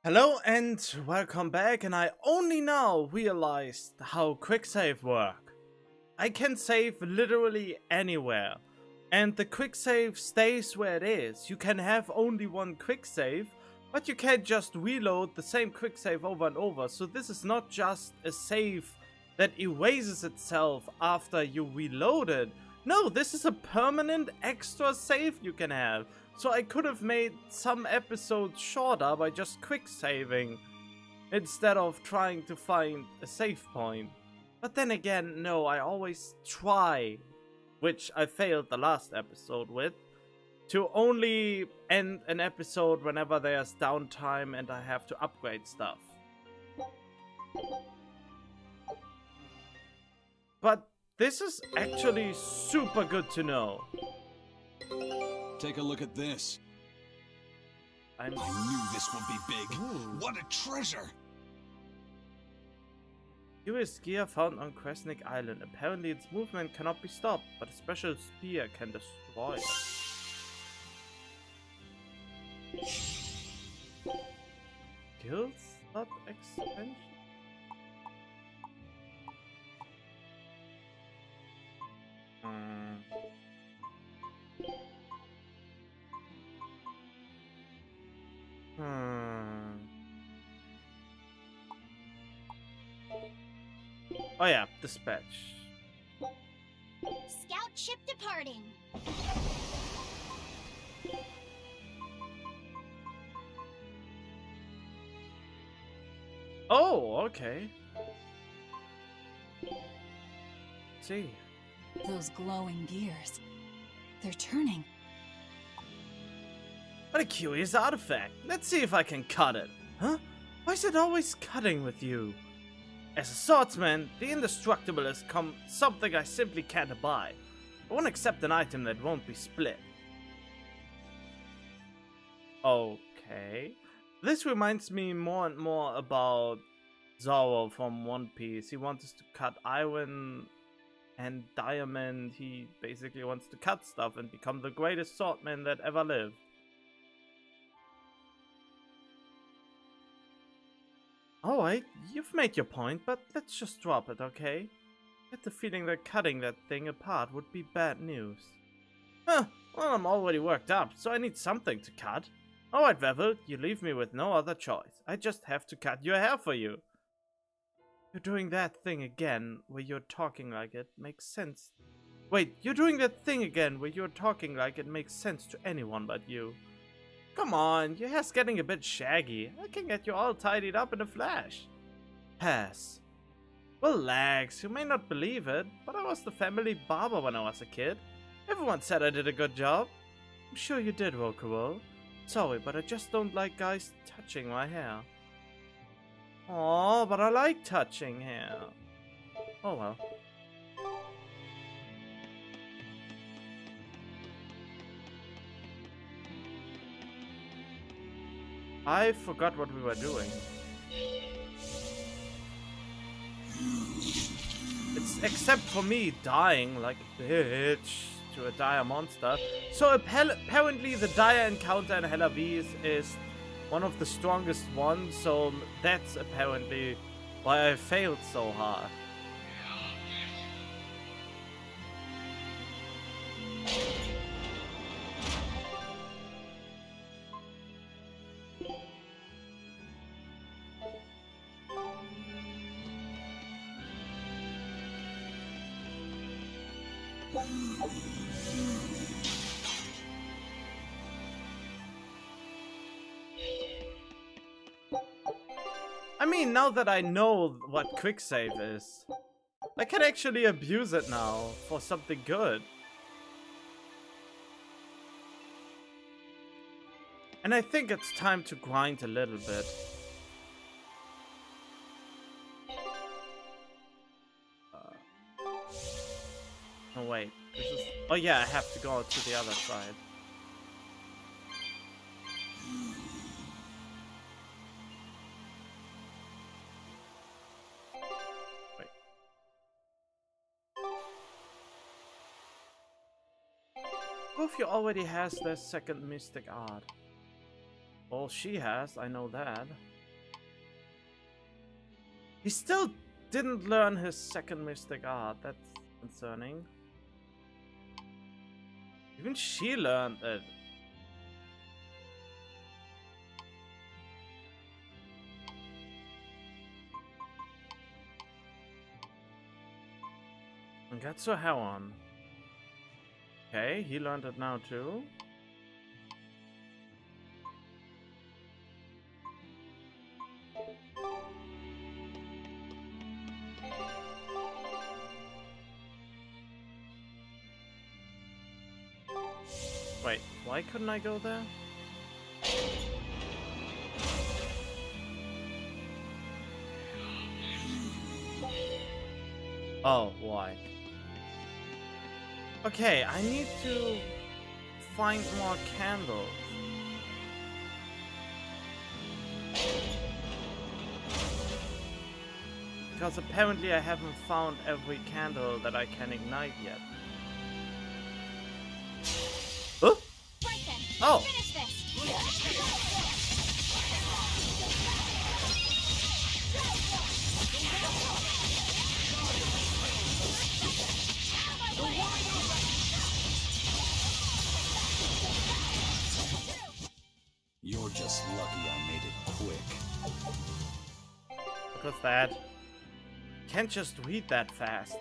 Hello and welcome back, and I only now realized how quick save work. I can save literally anywhere, and the quick save stays where it is. You can have only one quick save, but you can't just reload the same quick save over and over. So this is not just a save that erases itself after you reload it. No, this is a permanent extra save you can have. So I could have made some episodes shorter by just quick saving instead of trying to find a save point. But then again, no, I always try, which I failed the last episode with, to only end an episode whenever there's downtime and I have to upgrade stuff. But this is actually super good to know. Take a look at this. I knew this would be big. Ooh. What a treasure! US gear found on Kresnik Island. Apparently its movement cannot be stopped, but a special spear can destroy it. Skill slot expansion? Oh yeah, dispatch. Scout ship departing. Oh, okay. See. Those glowing gears. They're turning. What a curious artifact. Let's see if I can cut it. Huh? Why is it always cutting with you? As a swordsman, the indestructible is something I simply can't abide. I won't accept an item that won't be split. Okay. This reminds me more and more about Zoro from One Piece. He wants us to cut iron and diamond. He basically wants to cut stuff and become the greatest swordman that ever lived. Alright, you've made your point, but let's just drop it, okay? I get the feeling that cutting that thing apart would be bad news. Huh, well, I'm already worked up, so I need something to cut. Alright, Vevel, you leave me with no other choice. I just have to cut your hair for you. You're doing that thing again, where you're talking like it makes sense. Wait, you're doing that thing again, where you're talking like it makes sense to anyone but you. Come on, your hair's getting a bit shaggy. I can get you all tidied up in a flash. Pass. Relax, you may not believe it, but I was the family barber when I was a kid. Everyone said I did a good job. I'm sure you did, Rokuo. Sorry, but I just don't like guys touching my hair. Aw, but I like touching hair. Oh well. I forgot what we were doing. It's except for me dying like a bitch to a dire monster. So apparently the dire encounter in Helavis is one of the strongest ones, so that's apparently why I failed so hard. I mean, now that I know what quick save is, I can actually abuse it now for something good. And I think it's time to grind a little bit. Oh wait, this is... Oh yeah, I have to go to the other side. Wait. Who of you already has their second mystic art? Well, she has, I know that. He still didn't learn his second mystic art. That's concerning. Even she learned it. And Gatsu Heron. Okay, he learned it now too. Wait, why couldn't I go there? Oh, why? Okay, I need to find more candles. Because apparently I haven't found every candle that I can ignite yet. Huh? Right then. Oh! Finish this. You're just lucky I made it quick. Look at that. Can't just read that fast.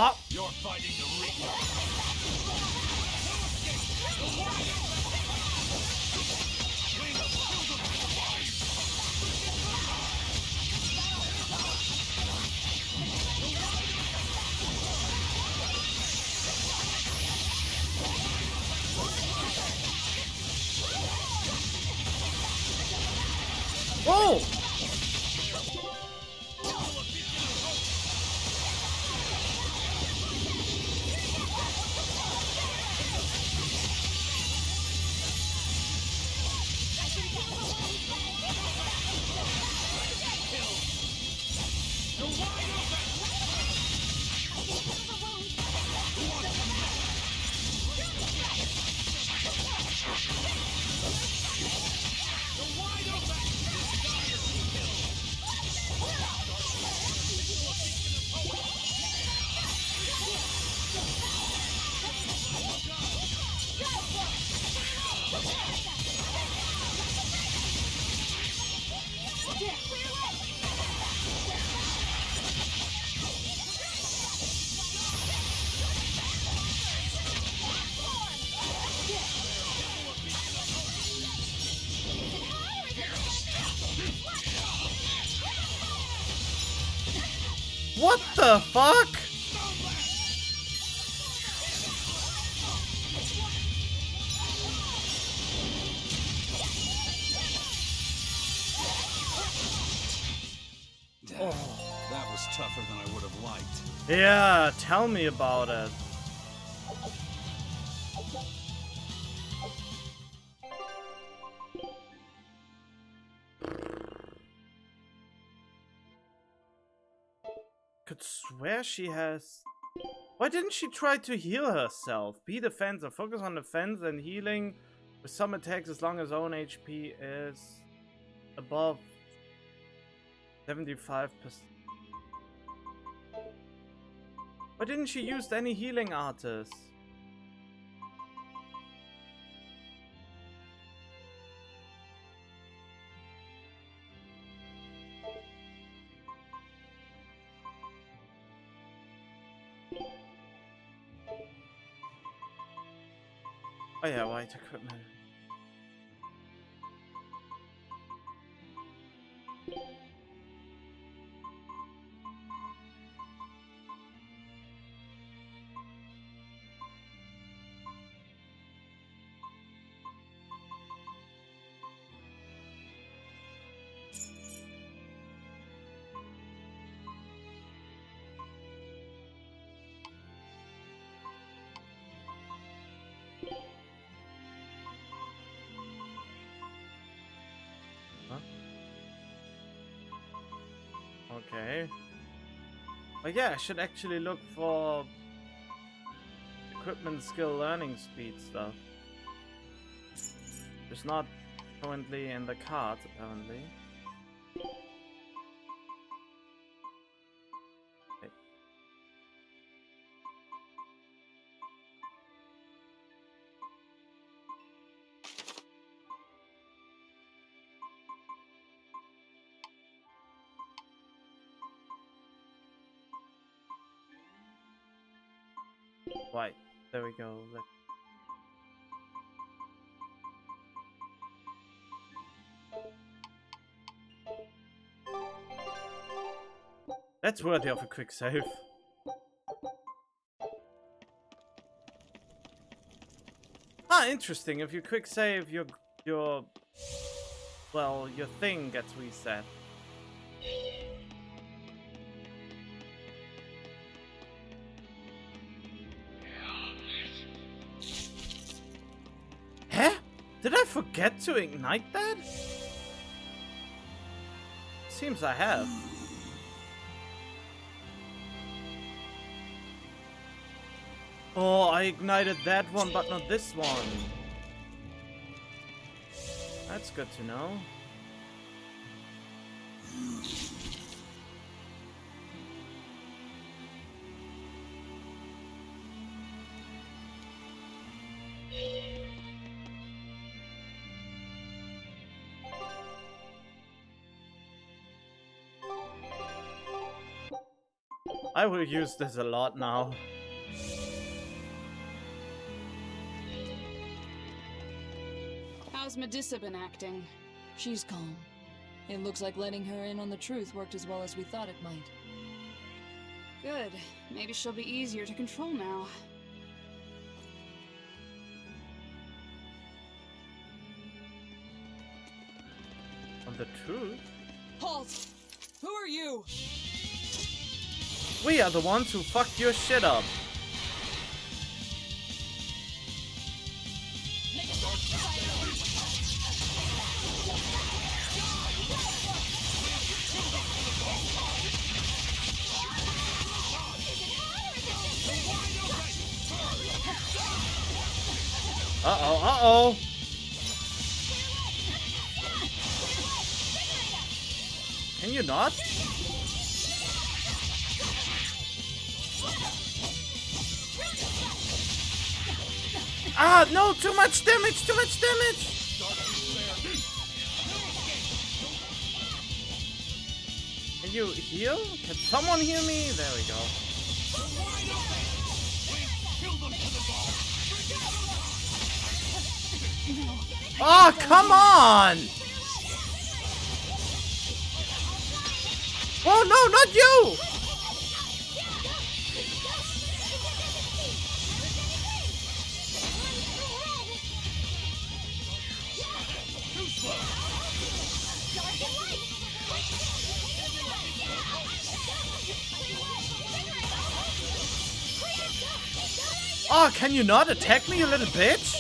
Oh! You're fighting the Reaper. Oh! What the fuck? Damn, that was tougher than I would have liked. Yeah, tell me about it. Could swear she has... Why didn't she try to heal herself? Be defensive, focus on defense and healing with some attacks as long as own HP is above 75%. Why didn't she use any healing artists? Oh yeah, white equipment. Okay. But yeah, I should actually look for equipment skill learning speed stuff. It's not currently in the cards, apparently. Okay. Right, there we go. That's worthy of a quick save. Ah, interesting. If you quick save, your thing gets reset. Huh? Did I forget to ignite that? Seems I have. Oh, I ignited that one, but not this one. That's good to know. I will use this a lot now. How's Medissa been acting? She's calm. It looks like letting her in on the truth worked as well as we thought it might. Good. Maybe she'll be easier to control now. On the truth? Halt! Who are you? We are the ones who fucked your shit up. Uh-oh, uh-oh. Can you not? Ah, no, too much damage, too much damage. Can you heal? Can someone heal me? There we go. Oh, come on! Oh, no, not you! Oh, can you not attack me, you little bitch?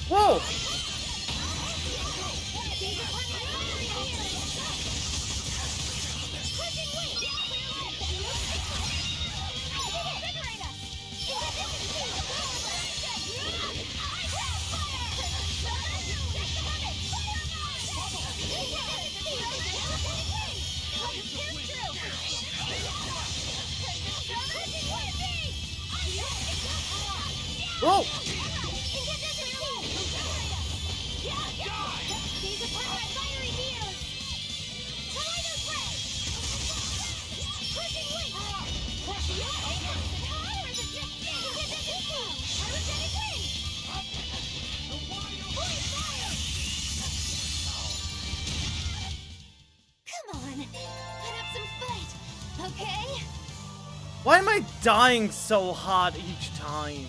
Whoa! Whoa! Okay? Why am I dying so hard each time?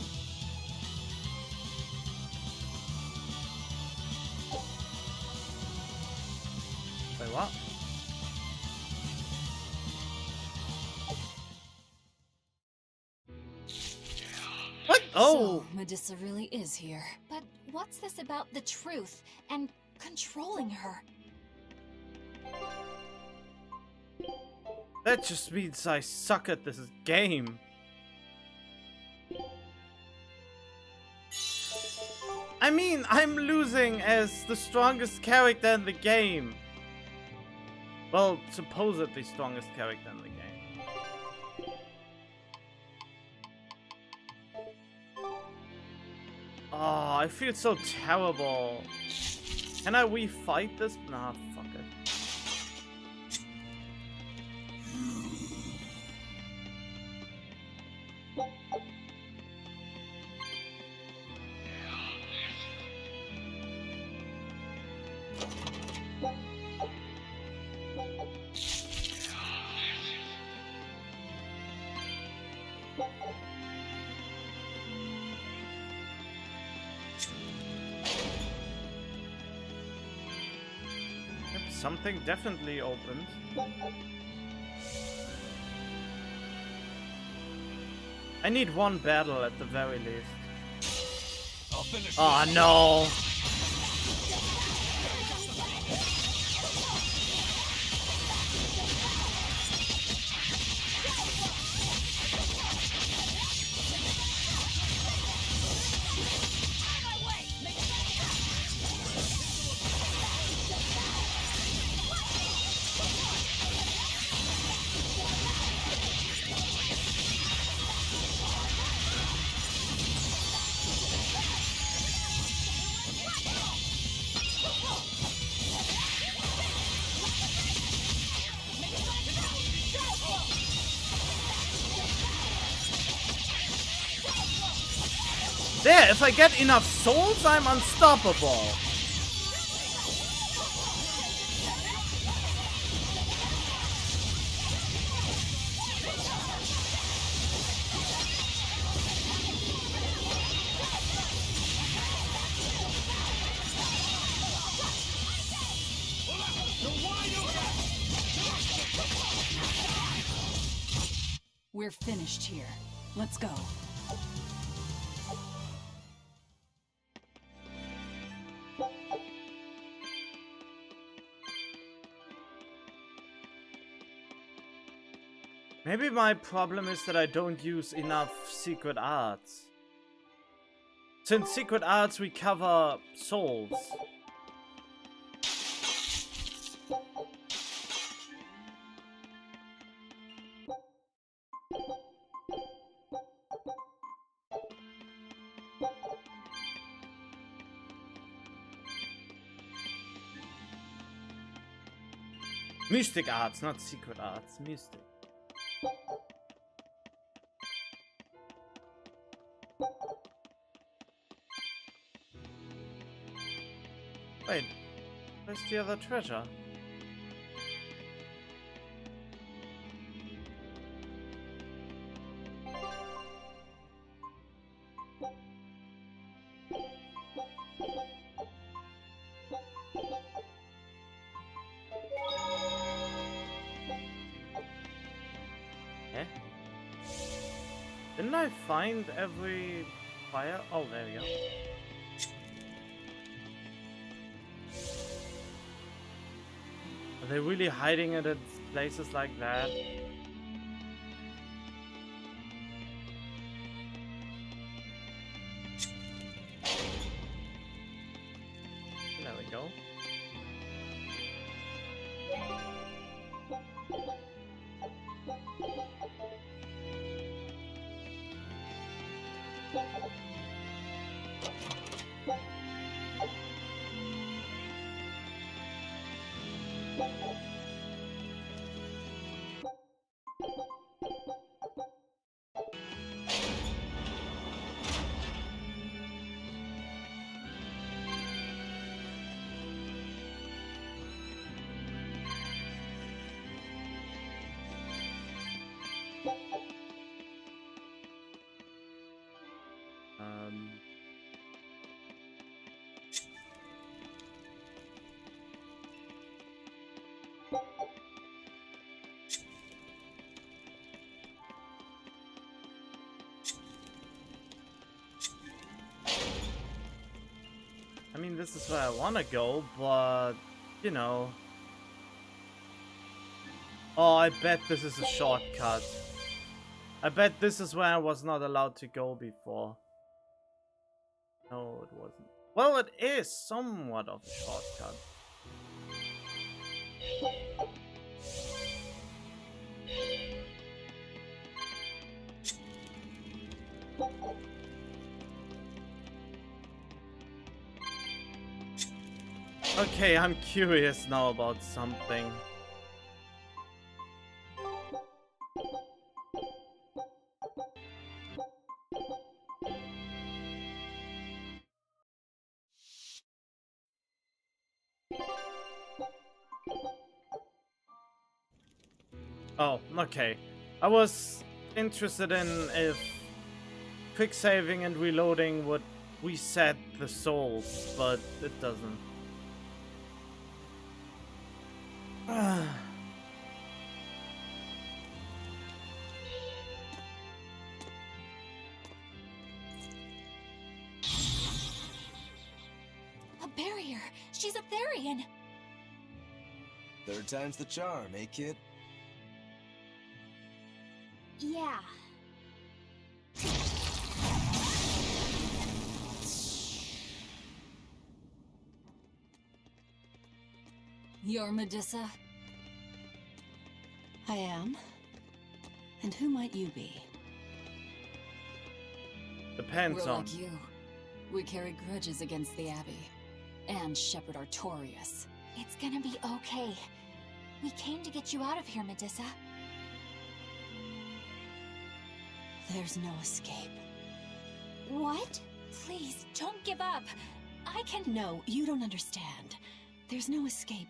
Wait, what? What? Oh! So, Medissa really is here. But what's this about the truth and controlling her? That just means I suck at this game. I mean, I'm losing as the strongest character in the game. Well, supposedly strongest character in the game. Oh, I feel so terrible. Can I refight this? Nah, fuck it. Something definitely opened. I need one battle at the very least. I'll finish Oh this. no! There, if I get enough souls, I'm unstoppable. We're finished here. Let's go. Maybe my problem is that I don't use enough secret arts. Since secret arts recover souls. Mystic arts, not secret arts. Mystic. Wait, where's the other treasure? Eh? Didn't I find every fire? Oh, there we go. Are they really hiding it at places like that? There we go. this is where I wanna go, but you know. Oh, I bet this is a shortcut. I bet this is where I was not allowed to go before. No, it wasn't. Well, it is somewhat of a shortcut. Okay, I'm curious now about something. Oh, okay. I was interested in if quick saving and reloading would reset the souls, but it doesn't. A barrier! She's a Therian! Third time's the charm, eh, kid? Yeah. You're Medusa? I am. And who might you be? Depends We're on. like you. We carry grudges against the Abbey. And Shepherd Artorias. It's gonna be okay. We came to get you out of here, Medusa. There's no escape. What? Please, don't give up. I can... No, you don't understand. There's no escape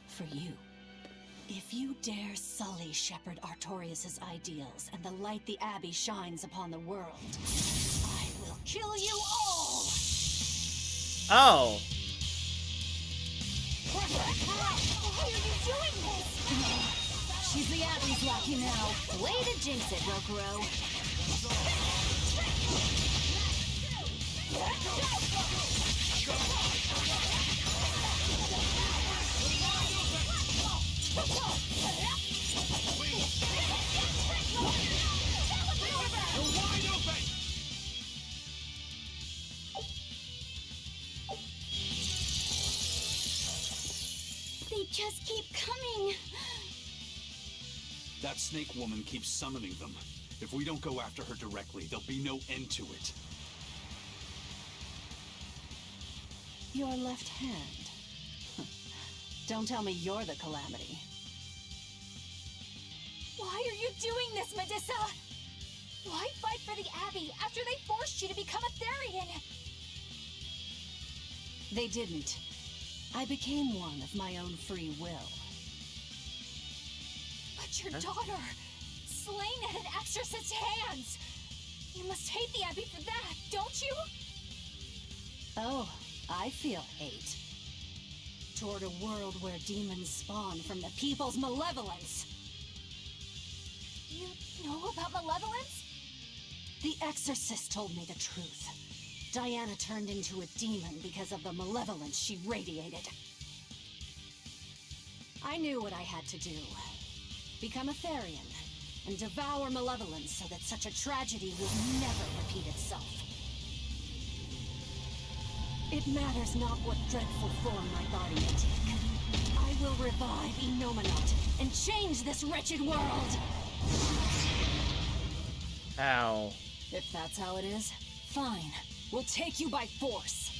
for you. If you dare sully Shepherd Artorias' ideals and the light the Abbey shines upon the world, I will kill you all! Oh! Why are you doing this? She's the Abbey's lackey now. Way to jinx it, Rokuro. They just keep coming. That snake woman keeps summoning them. If we don't go after her directly, there'll be no end to it. Your left hand. Don't tell me you're the Calamity. Why are you doing this, Medusa? Why fight for the Abbey after they forced you to become a Therian? They didn't. I became one of my own free will. But your daughter, slain at an exorcist's hands. You must hate the Abbey for that, don't you? Oh, I feel hate. Toward a world where demons spawn from the people's malevolence. You know about malevolence? The exorcist told me the truth. Diana turned into a demon because of the malevolence she radiated. I knew what I had to do. Become a Therian, and devour malevolence so that such a tragedy would never repeat itself. It matters not what dreadful form my body may take. I will revive Enominat and change this wretched world! Ow. If that's how it is, fine. We'll take you by force.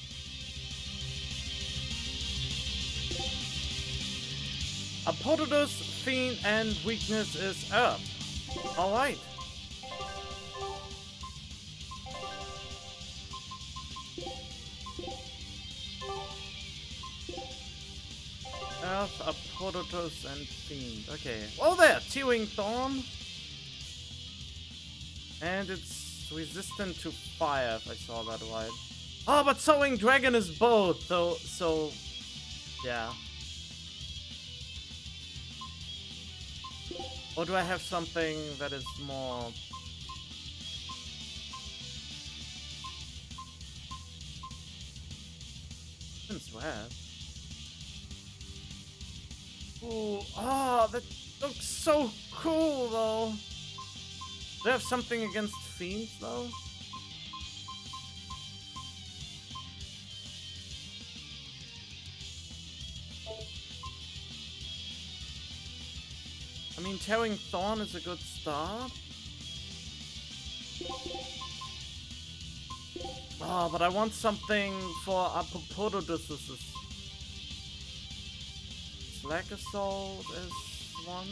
Apododus, Fiend, and weakness is up. Alright. Earth, Apododus, and Fiend. Okay. Well there, Tearing Thorn. And it's resistant to fire, if I saw that right. Oh, but Sowing Dragon is both, so yeah. Or do I have something that is more... web. Ooh, oh, that looks so cool though. Do they have something against fiends though? I mean, Tearing Thorn is a good start. Oh, but I want something for Apopododus. Slack Assault is one.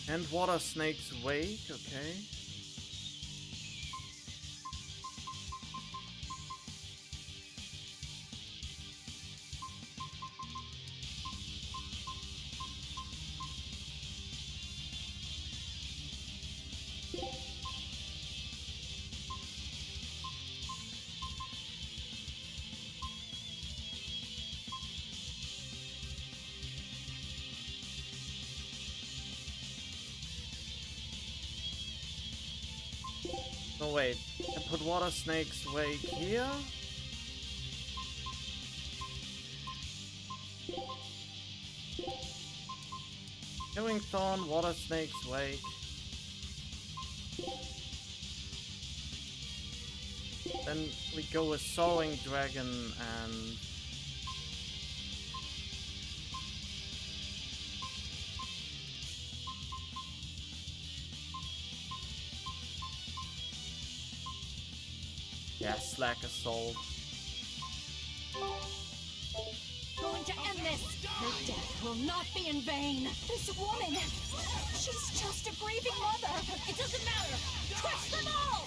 And Water Snake's Wake, okay. No, wait. I put Water Snake's Wake here. Tearing Thorn, Water Snake's Wake. Then we go with Soaring Dragon and... yeah, Slack Assault. Going to end this! Her death will not be in vain! This woman! She's just a grieving mother! It doesn't matter! Crush them all!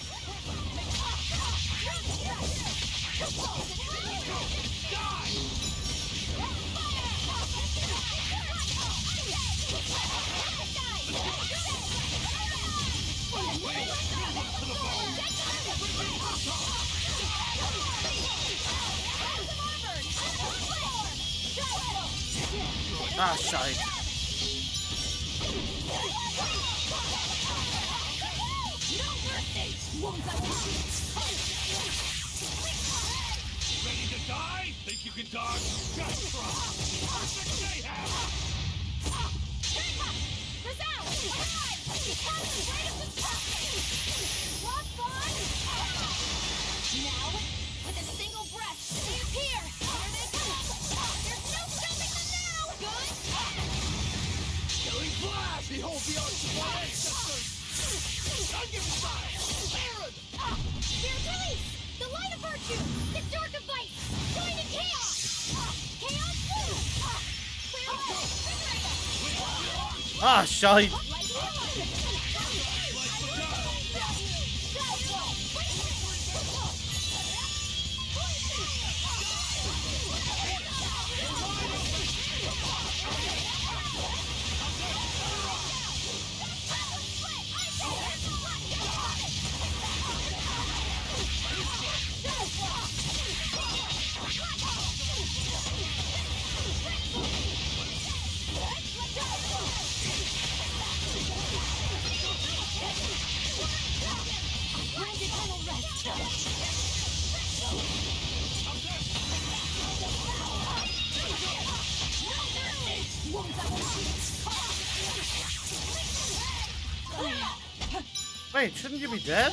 Ah, shite. Ready to die? Think you can dodge? Just try. Perfect mayhem! Now, with a single breath, disappear! Here they come! There's no stopping them now! Good? Killing flash! Behold the arts of my ancestors! Ungiven Baron! Spirit release! The light of virtue! The dark of vice! Join in chaos! Chaos blue! Clear away! Ah, shite. Wait, shouldn't you be dead?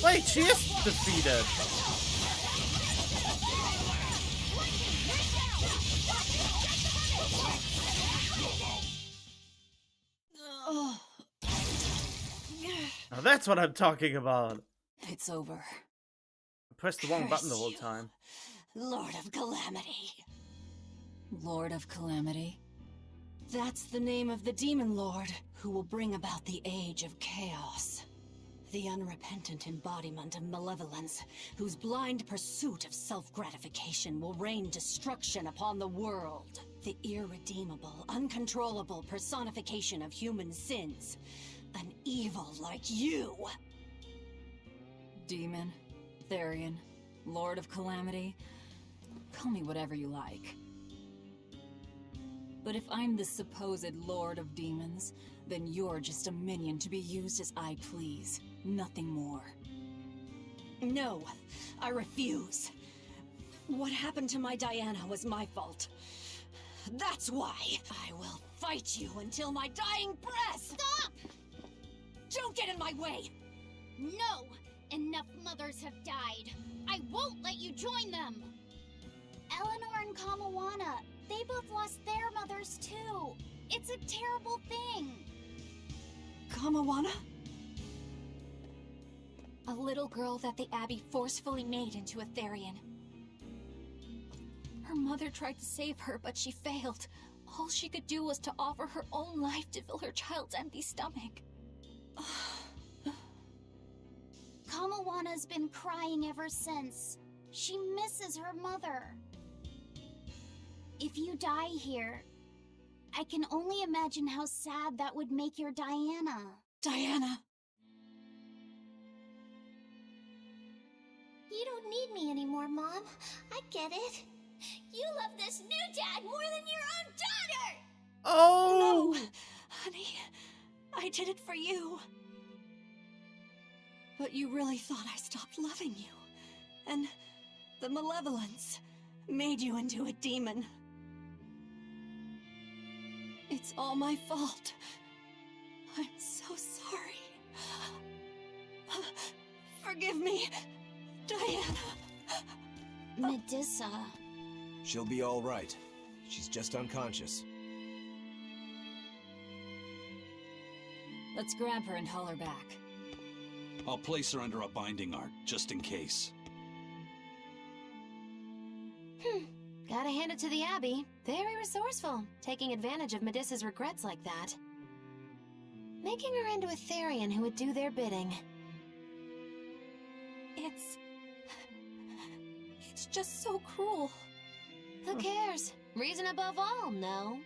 Wait, she is defeated. Now that's what I'm talking about. It's over. I pressed the wrong button the whole time. Lord of Calamity. Lord of Calamity. That's the name of the Demon Lord who will bring about the Age of Chaos. The unrepentant embodiment of malevolence, whose blind pursuit of self-gratification will rain destruction upon the world. The irredeemable, uncontrollable personification of human sins. An evil like you. Demon, Therian, Lord of Calamity. Call me whatever you like. But if I'm the supposed Lord of Demons, then you're just a minion to be used as I please. Nothing more. No, I refuse. What happened to my Diana was my fault. That's why I will fight you until my dying breath! Stop! Don't get in my way! No! Enough mothers have died. I won't let you join them! Eleanor and Kamawana, they both lost their mothers too. It's a terrible thing. Kamawana? A little girl that the Abbey forcefully made into a Therian. Her mother tried to save her, but she failed. All she could do was to offer her own life to fill her child's empty stomach. Kamawana's been crying ever since. She misses her mother. If you die here, I can only imagine how sad that would make your Diana. Diana! You don't need me anymore, Mom. I get it. You love this new dad more than your own daughter! Oh! No! Honey, I did it for you. But you really thought I stopped loving you. And the malevolence made you into a demon. It's all my fault. I'm so sorry. Forgive me, Diana. Medusa. She'll be all right. She's just unconscious. Let's grab her and haul her back. I'll place her under a binding art, just in case. Gotta hand it to the Abbey. Very resourceful, taking advantage of Medusa's regrets like that. Making her into a Therian who would do their bidding. It's just so cruel. Who cares? Reason above all, no?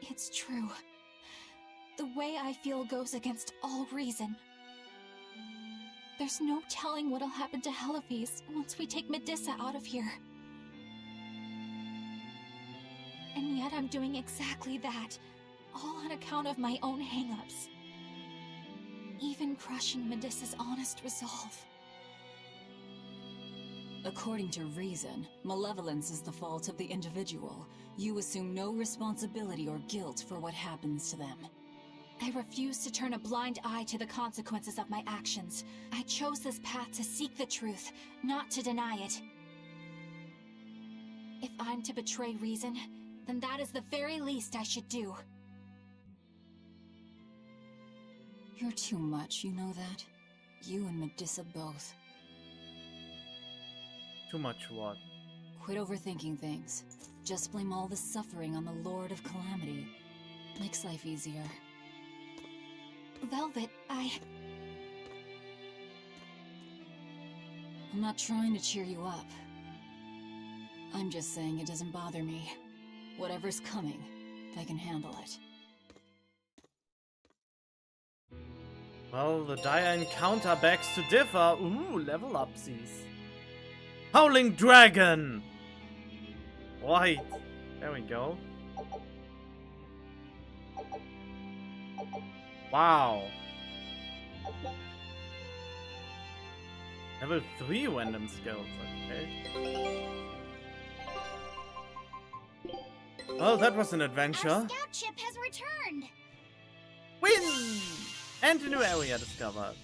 It's true. The way I feel goes against all reason. There's no telling what'll happen to Heliphys once we take Medusa out of here. And yet I'm doing exactly that, all on account of my own hang-ups. Even crushing Medusa's honest resolve. According to reason, malevolence is the fault of the individual. You assume no responsibility or guilt for what happens to them. I refuse to turn a blind eye to the consequences of my actions. I chose this path to seek the truth, not to deny it. If I'm to betray reason, then that is the very least I should do. You're too much, you know that? You and Medusa both. Too much what? Quit overthinking things. Just blame all the suffering on the Lord of Calamity. Makes life easier. Velvet, I'm not trying to cheer you up. I'm just saying it doesn't bother me. Whatever's coming, I can handle it. Well, the dire encounter begs to differ. Ooh, level upsies. Howling Dragon! Right. There we go. Wow. Level 3 random skills, okay. Well, that was an adventure. Our scout ship has returned. Win! And a new area discovered.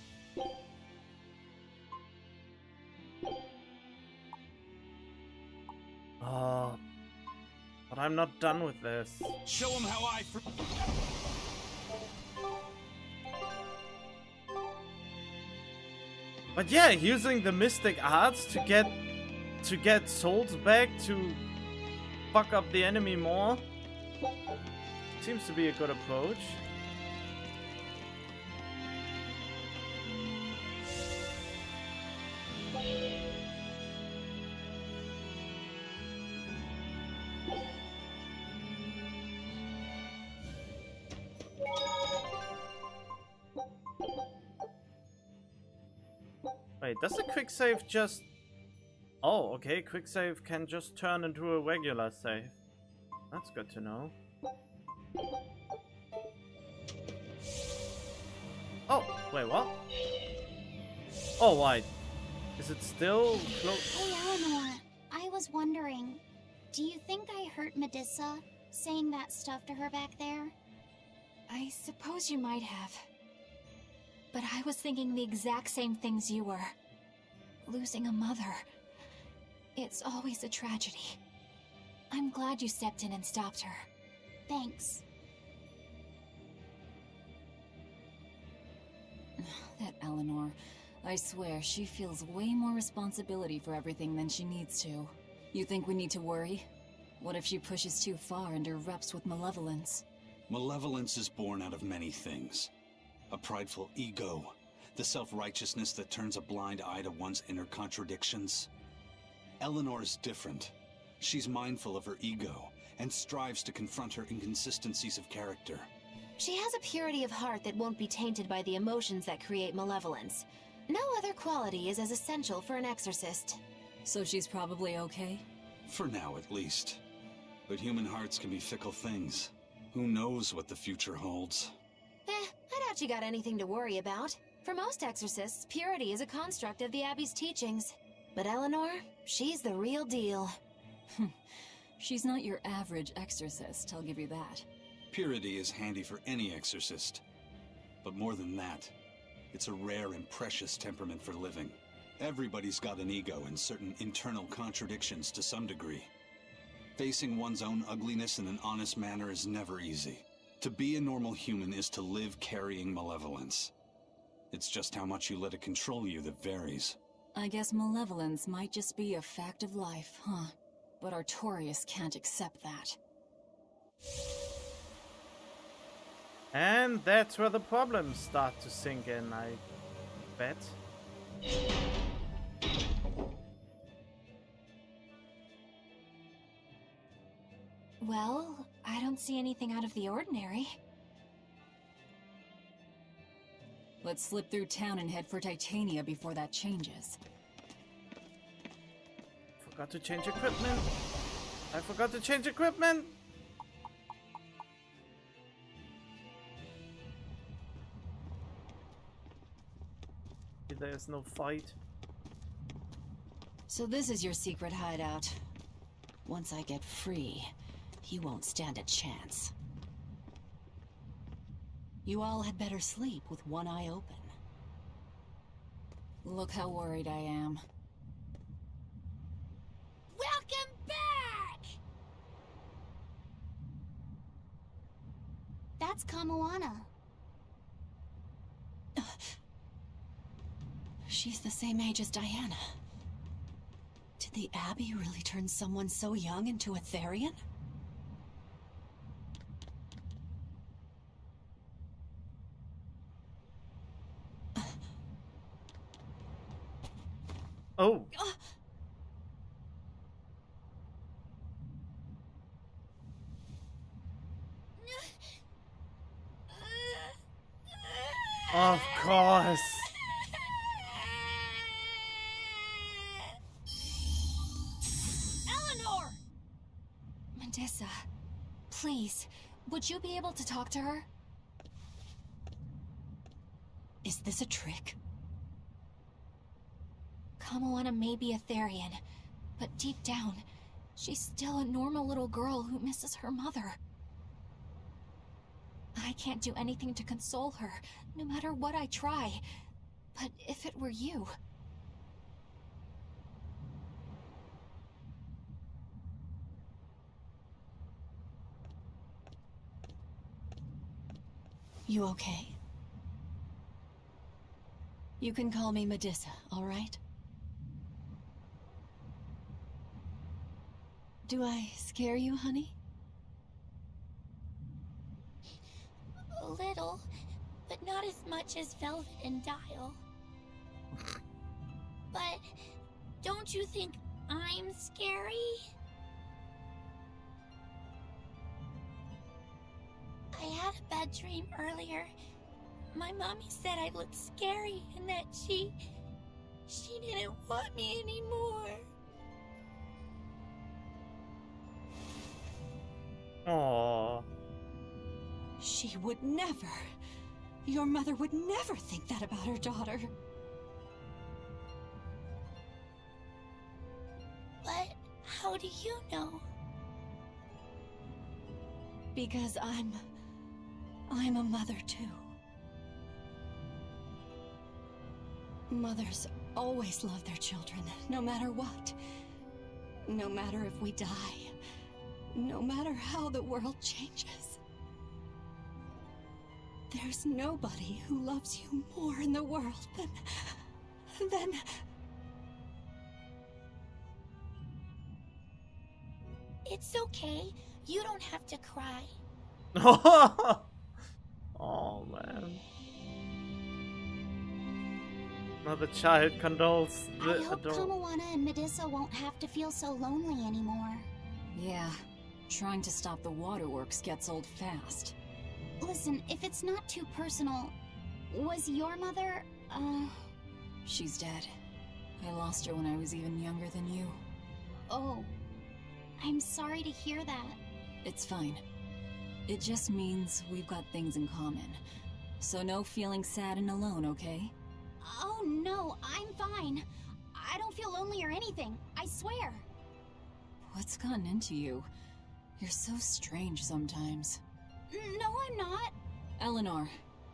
But I'm not done with this. Show him how I... But yeah, using the mystic arts to get souls back to fuck up the enemy more seems to be a good approach. Wait, does a quick save just... Oh, okay, quick save can just turn into a regular save. That's good to know. Oh, wait, what? Oh, why? Is it still close? Hey, Eleanor. I was wondering, do you think I hurt Medusa saying that stuff to her back there? I suppose you might have. But I was thinking the exact same things you were. Losing a mother. It's always a tragedy. I'm glad you stepped in and stopped her. Thanks. That Eleanor. I swear, she feels way more responsibility for everything than she needs to. You think we need to worry? What if she pushes too far and erupts with malevolence? Malevolence is born out of many things. A prideful ego, the self-righteousness that turns a blind eye to one's inner contradictions. Eleanor is different. She's mindful of her ego and strives to confront her inconsistencies of character. She has a purity of heart that won't be tainted by the emotions that create malevolence. No other quality is as essential for an exorcist. So she's probably okay? For now, at least. But human hearts can be fickle things. Who knows what the future holds? I doubt you got anything to worry about. For most exorcists, purity is a construct of the Abbey's teachings. But Eleanor, she's the real deal. She's not your average exorcist, I'll give you that. Purity is handy for any exorcist. But more than that, it's a rare and precious temperament for living. Everybody's got an ego and certain internal contradictions to some degree. Facing one's own ugliness in an honest manner is never easy. To be a normal human is to live carrying malevolence. It's just how much you let it control you that varies. I guess malevolence might just be a fact of life, huh? But Artorias can't accept that. And that's where the problems start to sink in, I bet. Well, I don't see anything out of the ordinary. Let's slip through town and head for Titania before that changes. Forgot to change equipment. I forgot to change equipment. There's no fight. So this is your secret hideout. Once I get free, he won't stand a chance. You all had better sleep with one eye open. Look how worried I am. Welcome back! That's Kamoana. She's the same age as Diana. Did the Abbey really turn someone so young into a Therian? Oh. Of course. Eleanor! Medusa, please, would you be able to talk to her? Is this a trick? Kamoana may be a Therian, but deep down, she's still a normal little girl who misses her mother. I can't do anything to console her, no matter what I try. But if it were you... You okay? You can call me Medusa, all right? Do I scare you, honey? A little, but not as much as Velvet and Dial. But don't you think I'm scary? I had a bad dream earlier. My mommy said I looked scary and that she didn't want me anymore. Aww. She would never. Your mother would never think that about her daughter. But how do you know? Because I'm a mother too. Mothers always love their children, no matter what. No matter if we die. No matter how the world changes. There's nobody who loves you more in the world than... It's okay. You don't have to cry. Oh man. Another child condoles the I hope adult. Kamawana and Medusa won't have to feel so lonely anymore. Yeah, trying to stop the waterworks gets old fast. Listen, if it's not too personal, was your mother, She's dead. I lost her when I was even younger than you. Oh. I'm sorry to hear that. It's fine. It just means we've got things in common. So no feeling sad and alone, okay? Oh no, I'm fine. I don't feel lonely or anything, I swear. What's gotten into you? You're so strange sometimes. No, I'm not. Eleanor,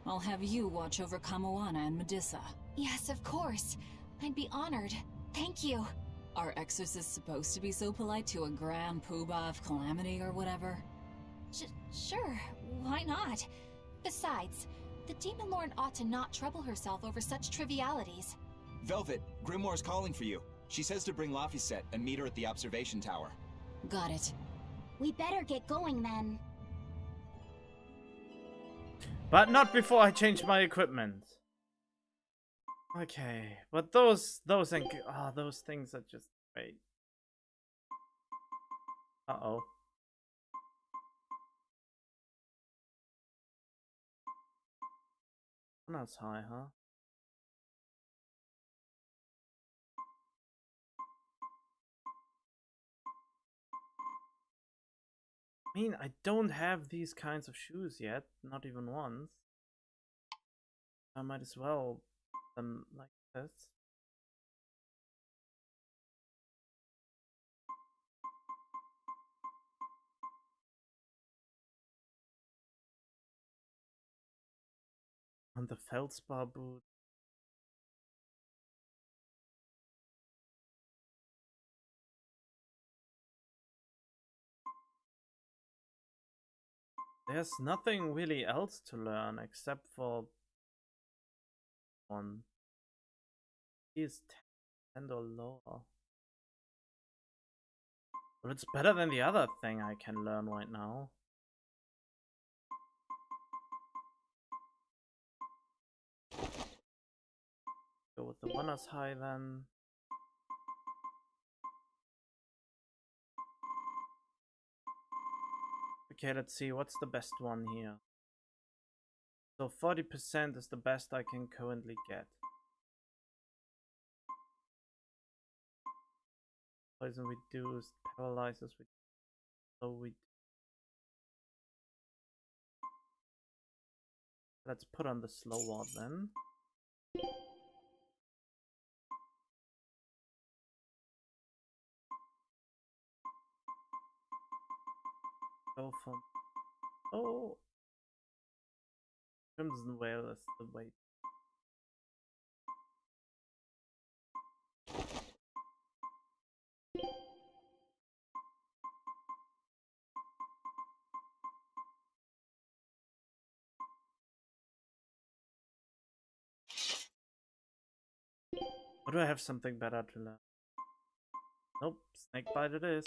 I'll have you watch over Kamawana and Medusa. Yes, of course. I'd be honored. Thank you. Are exorcists supposed to be so polite to a grand poobah of calamity or whatever? Sure, why not? Besides, the Demon Lord ought to not trouble herself over such trivialities. Velvet, Grimoire's calling for you. She says to bring Laphicet and meet her at the observation tower. Got it. We better get going then. But not before I change my equipment. Okay, but those things are just great. Uh-oh. That's high, huh? I mean, I don't have these kinds of shoes yet, not even once. I might as well put them like this. And the feldspar boot. There's nothing really else to learn except for one. He is 10 or lower. But it's better than the other thing I can learn right now. Go with the one as high then. Okay, let's see, what's the best one here? So 40% is the best I can currently get. Poison reduced, paralyzes reduced, so we... Let's put on the slow ward then. Go from... Oh! Crimson Whale is the way. Or do I have something better to learn? Nope, Snakebite it is.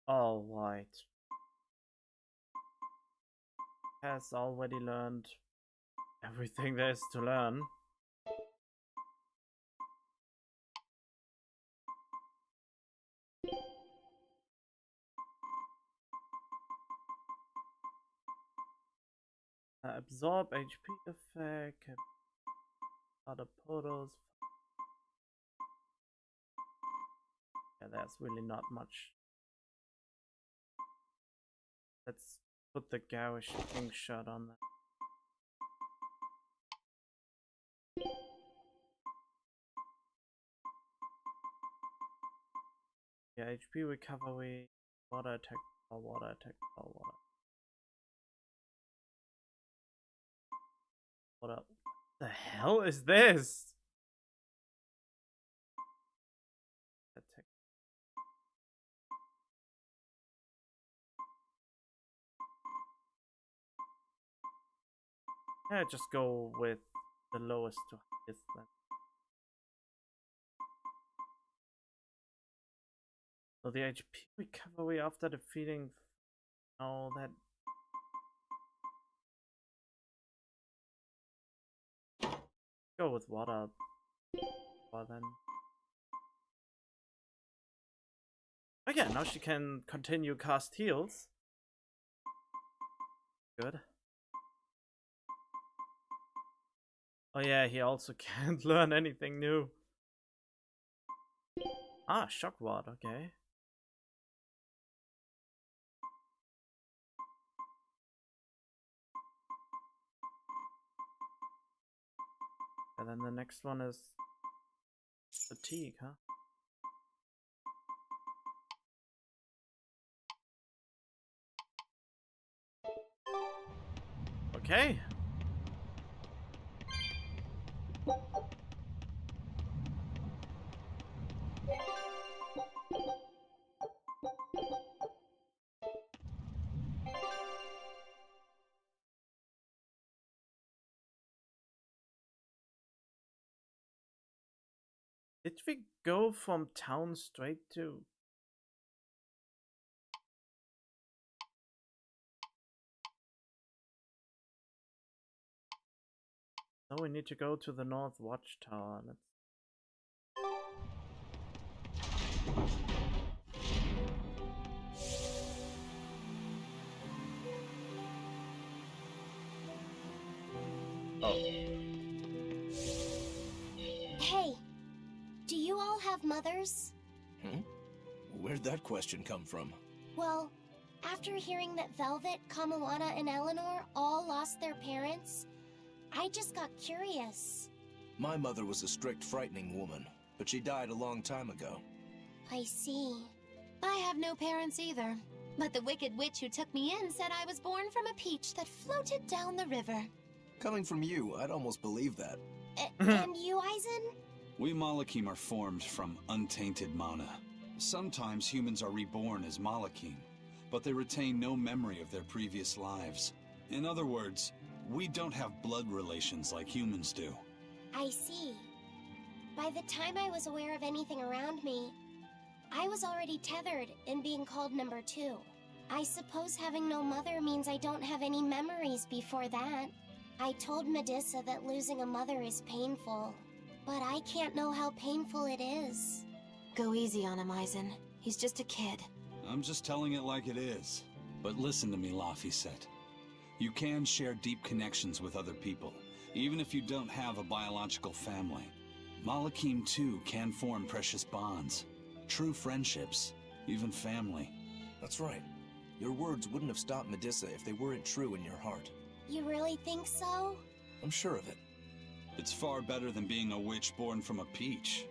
Alright. Has already learned everything there is to learn. Absorb HP effect, other portals. Yeah, there's really not much. Let's put the garish king shot on that. Yeah, HP recovery, water attack, water attack, water. What the hell is this? Attack. Yeah, just go with the lowest to highest then. So the HP recovery after defeating. Oh, that. Go with water. Well then. Oh yeah, now she can continue cast heals. Good. Oh yeah, he also can't learn anything new. Ah, shock ward, okay. And then the next one is fatigue, huh? Okay. Did we go from town straight to... No, we need to go to the North Watchtower. Let's... Oh. Hey, do you all have mothers? Where'd that question come from? Well, after hearing that Velvet, Kamawana, and Eleanor all lost their parents, I just got curious. My mother was a strict, frightening woman, but she died a long time ago. I see. I have no parents either. But the wicked witch who took me in said I was born from a peach that floated down the river. Coming from you, I'd almost believe that. And you, Aizen? We Malakim are formed from untainted mana. Sometimes humans are reborn as Malakim, but they retain no memory of their previous lives. In other words, we don't have blood relations like humans do. I see. By the time I was aware of anything around me, I was already tethered and being called number 2. I suppose having no mother means I don't have any memories before that. I told Medusa that losing a mother is painful, but I can't know how painful it is. Go easy on him, Aizen. He's just a kid. I'm just telling it like it is. But listen to me, Laphicet. You can share deep connections with other people, even if you don't have a biological family. Malakim, too, can form precious bonds. True friendships, even family. That's right. Your words wouldn't have stopped Medusa if they weren't true in your heart. You really think so? I'm sure of it. It's far better than being a witch born from a peach.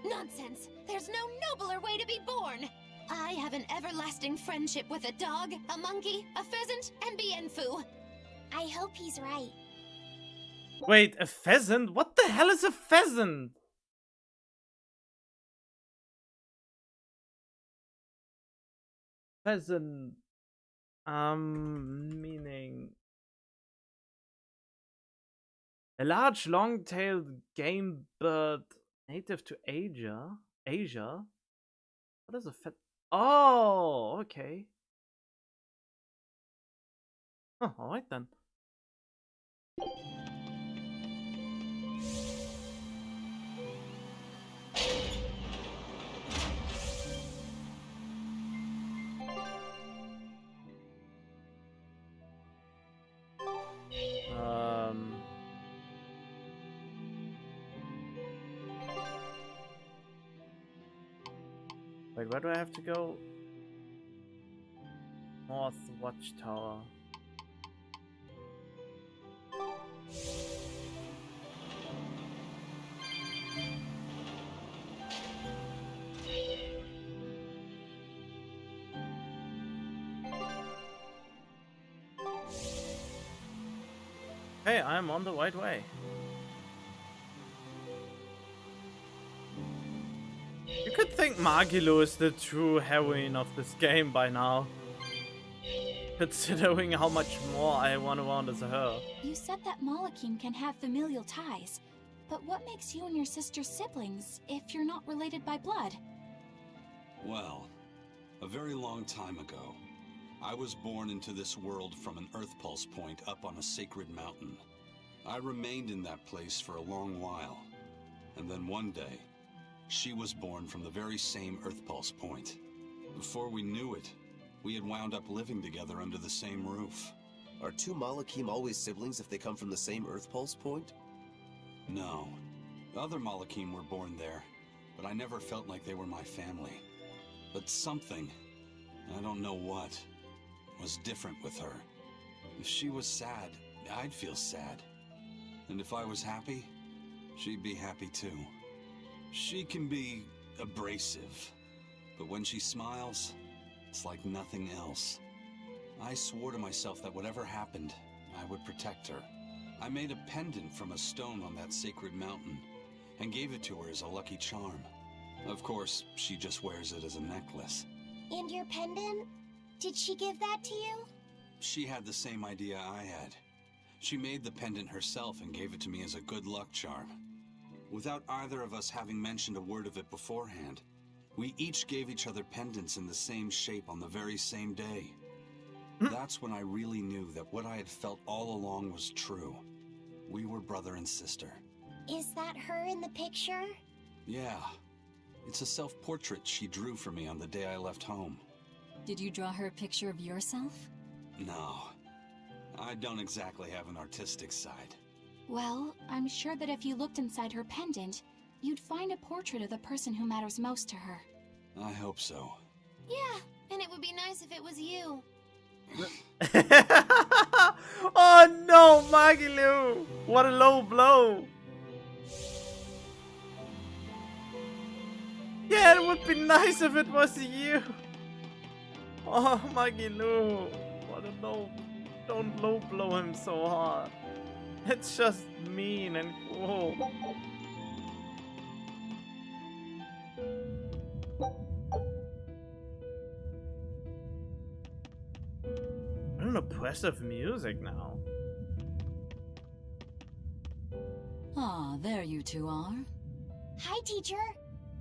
Nonsense! There's no nobler way to be born! I have an everlasting friendship with a dog, a monkey, a pheasant, and Bienfu. I hope he's right. Wait, a pheasant? What the hell is a pheasant? Pheasant. Meaning... A large, long-tailed game bird native to Asia. Asia? What is a Oh, okay. Oh, alright then. Wait, where do I have to go? North Watchtower. Hey, I'm on the right way. You could think Magilu is the true heroine of this game by now. Considering how much more I run around as her. You said that Malachim can have familial ties, but what makes you and your sister siblings if you're not related by blood? Well, a very long time ago, I was born into this world from an Earth Pulse point up on a sacred mountain. I remained in that place for a long while, and then one day, she was born from the very same Earth Pulse point. Before we knew it, we had wound up living together under the same roof. Are two Malachim always siblings if they come from the same Earth Pulse point? No. Other Malachim were born there, but I never felt like they were my family. But something, I don't know what, was different with her. If she was sad, I'd feel sad. And if I was happy, she'd be happy too. She can be abrasive, but when she smiles, it's like nothing else. I swore to myself that whatever happened, I would protect her. I made a pendant from a stone on that sacred mountain and gave it to her as a lucky charm. Of course, she just wears it as a necklace. And your pendant? Did she give that to you? She had the same idea I had. She made the pendant herself and gave it to me as a good luck charm. Without either of us having mentioned a word of it beforehand, we each gave each other pendants in the same shape on the very same day. That's when I really knew that what I had felt all along was true. We were brother and sister. Is that her in the picture? Yeah. It's a self-portrait she drew for me on the day I left home. Did you draw her a picture of yourself? No. I don't exactly have an artistic side. Well, I'm sure that if you looked inside her pendant, you'd find a portrait of the person who matters most to her. I hope so. Yeah, and it would be nice if it was you. Oh no, Magilu! What a low blow! Yeah, it would be nice if it was you! Oh, Magilu! What a low... Don't low blow him so hard. It's just mean and cruel. What an oppressive music now. Ah, there you two are. Hi, teacher.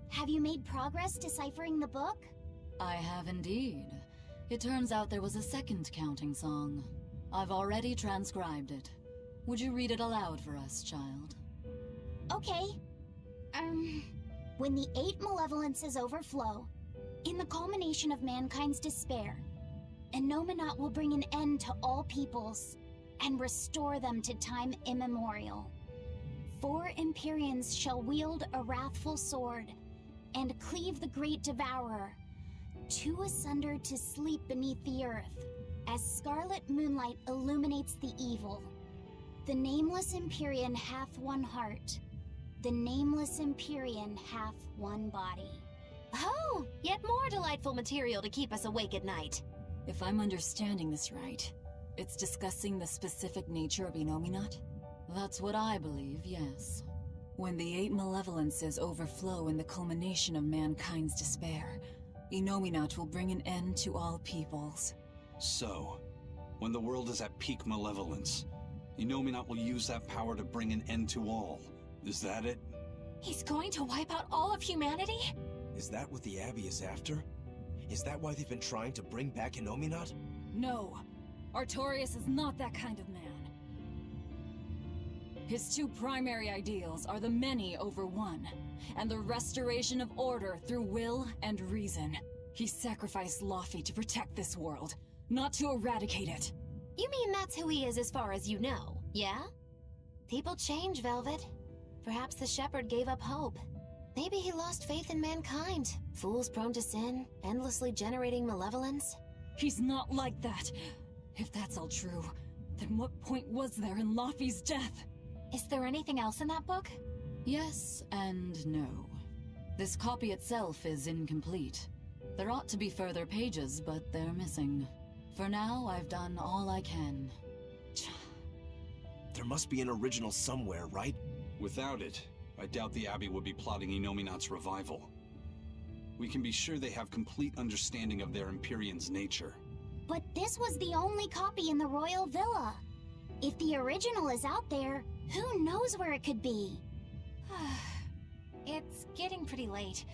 Have you made progress deciphering the book? I have indeed. It turns out there was a second counting song. I've already transcribed it. Would you read it aloud for us, child? Okay. When the 8 malevolences overflow, in the culmination of mankind's despair, Innominat will bring an end to all peoples and restore them to time immemorial. 4 Empyreans shall wield a wrathful sword and cleave the great devourer, 2 asunder to sleep beneath the earth, as scarlet moonlight illuminates the evil. The nameless Empyrean hath one heart. The nameless Empyrean hath one body. Oh, yet more delightful material to keep us awake at night. If I'm understanding this right, it's discussing the specific nature of Innominat? That's what I believe, yes. When the 8 malevolences overflow in the culmination of mankind's despair, Innominat will bring an end to all peoples. So, when the world is at peak malevolence, Innominat will use that power to bring an end to all. Is that it? He's going to wipe out all of humanity? Is that what the Abbey is after? Is that why they've been trying to bring back Innominat? No, Artorias is not that kind of man. His 2 primary ideals are the many over one, and the restoration of order through will and reason. He sacrificed Laufey to protect this world, not to eradicate it. You mean that's who he is as far as you know, yeah? People change, Velvet. Perhaps the Shepherd gave up hope. Maybe he lost faith in mankind. Fools prone to sin, endlessly generating malevolence. He's not like that. If that's all true, then what point was there in Laufey's death? Is there anything else in that book? Yes and no. This copy itself is incomplete. There ought to be further pages, but they're missing. For now, I've done all I can. There must be an original somewhere, right? Without it, I doubt the Abbey would be plotting Inominat's revival. We can be sure they have complete understanding of their Empyrean's nature. But this was the only copy in the royal villa. If the original is out there, who knows where it could be? It's getting pretty late.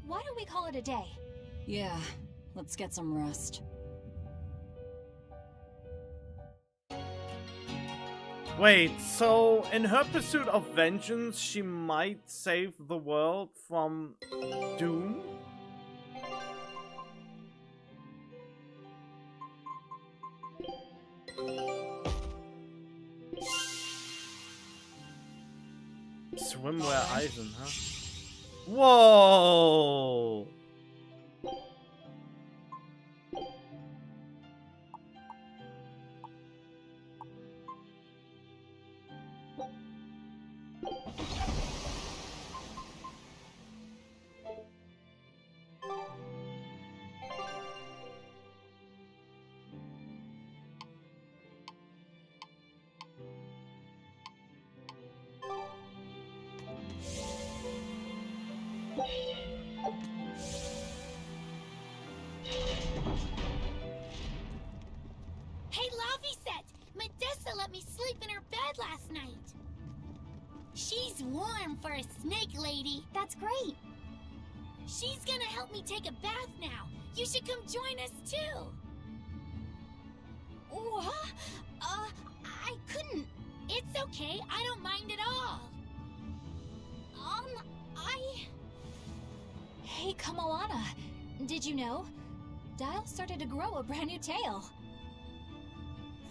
Why don't we call it a day? Yeah, let's get some rest. Wait, so in her pursuit of vengeance, she might save the world from doom? Swimwear Eisen, huh? Whoa! Hey, Laufey, Medissa let me sleep in her bed last night. She's warm for a snake lady. That's great. She's gonna help me take a bath now. You should come join us too. What? I couldn't. It's okay. I don't mind at all. Hey, Kamoana. Did you know? Dial started to grow a brand new tail.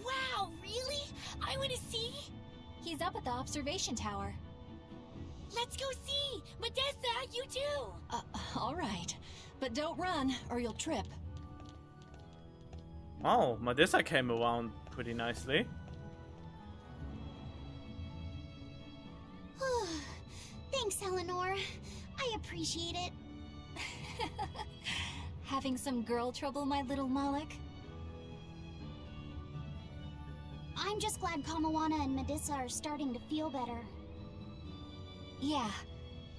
Wow, really? I want to see. He's up at the observation tower. Let's go see. Medissa, you too. All right. But don't run, or you'll trip. Oh, Medissa came around pretty nicely. Thanks, Eleanor. I appreciate it. Having some girl trouble, my little Moloch? I'm just glad Kamoana and Medissa are starting to feel better. Yeah,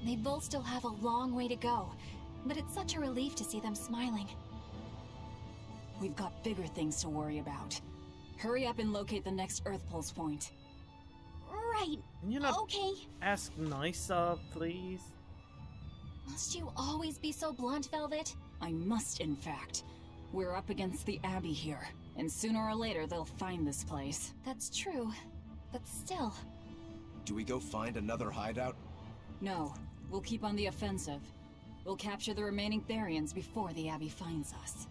they both still have a long way to go, but it's such a relief to see them smiling. We've got bigger things to worry about. Hurry up and locate the next Earth Pulse point. Right. Can you not Okay. ask nicer, please? Must you always be so blunt, Velvet? I must, in fact. We're up against the Abbey here, and sooner or later they'll find this place. That's true, but still. Do we go find another hideout? No, we'll keep on the offensive. We'll capture the remaining Therians before the Abbey finds us.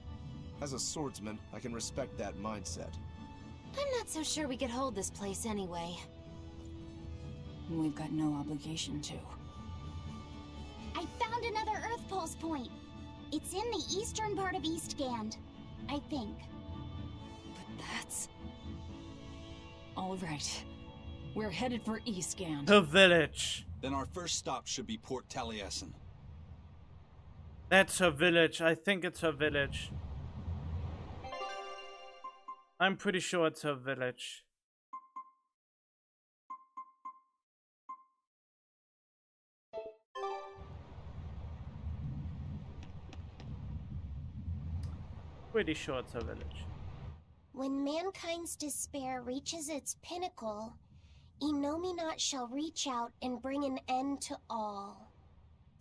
As a swordsman, I can respect that mindset. I'm not so sure we could hold this place anyway. We've got no obligation to. I found another Earth Pulse point. It's in the eastern part of Eastgand, I think. But that's... All right. We're headed for Eastgand. The village. Then our first stop should be Port Taliesin. That's her village. I think it's her village. I'm pretty sure it's her village. Pretty sure it's her village. When mankind's despair reaches its pinnacle, Inominat shall reach out and bring an end to all.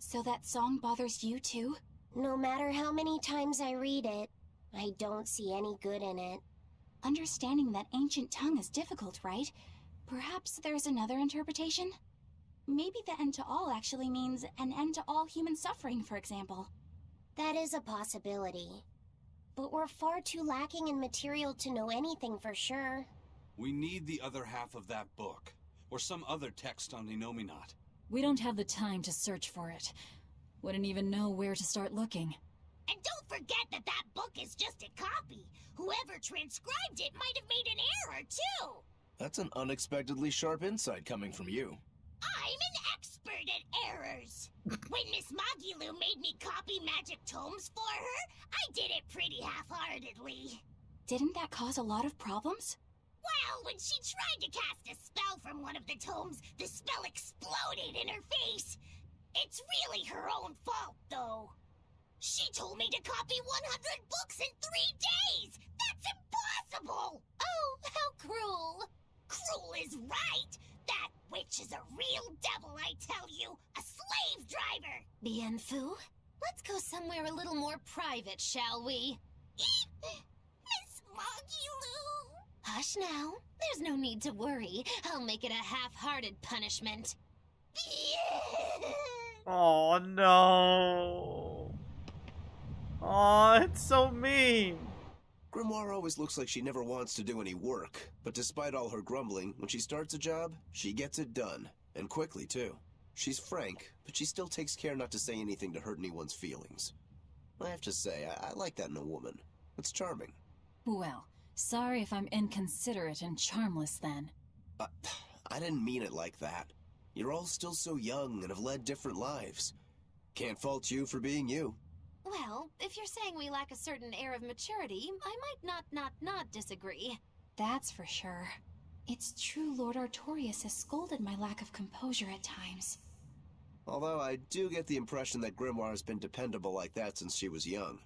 So that song bothers you too? No matter how many times I read it, I don't see any good in it. Understanding that ancient tongue is difficult, right? Perhaps there's another interpretation? Maybe the end to all actually means an end to all human suffering, for example. That is a possibility. But we're far too lacking in material to know anything for sure. We need the other half of that book, or some other text on Inominat. We don't have the time to search for it. Wouldn't even know where to start looking. And don't forget that that book is just a copy. Whoever transcribed it might have made an error, too. That's an unexpectedly sharp insight coming from you. I'm an expert at errors. When Miss Magilu made me copy magic tomes for her, I did it pretty half-heartedly. Didn't that cause a lot of problems? Well, when she tried to cast a spell from one of the tomes, the spell exploded in her face. It's really her own fault, though. She told me to copy 100 books in 3 days! That's impossible! Oh, how cruel! Cruel is right! That witch is a real devil, I tell you! A slave driver! Bien Fu, let's go somewhere a little more private, shall we? Miss Magilu! Hush now. There's no need to worry. I'll make it a half-hearted punishment. Oh no. Oh, it's so mean. Grimoire always looks like she never wants to do any work, but despite all her grumbling, when she starts a job, she gets it done. And quickly, too. She's frank, but she still takes care not to say anything to hurt anyone's feelings. I have to say, I like that in a woman. It's charming. Well, sorry if I'm inconsiderate and charmless then. I didn't mean it like that. You're all still so young and have led different lives. Can't fault you for being you. Well, if you're saying we lack a certain air of maturity, I might not disagree. That's for sure. It's true Lord Artorias has scolded my lack of composure at times. Although I do get the impression that Grimoire has been dependable like that since she was young.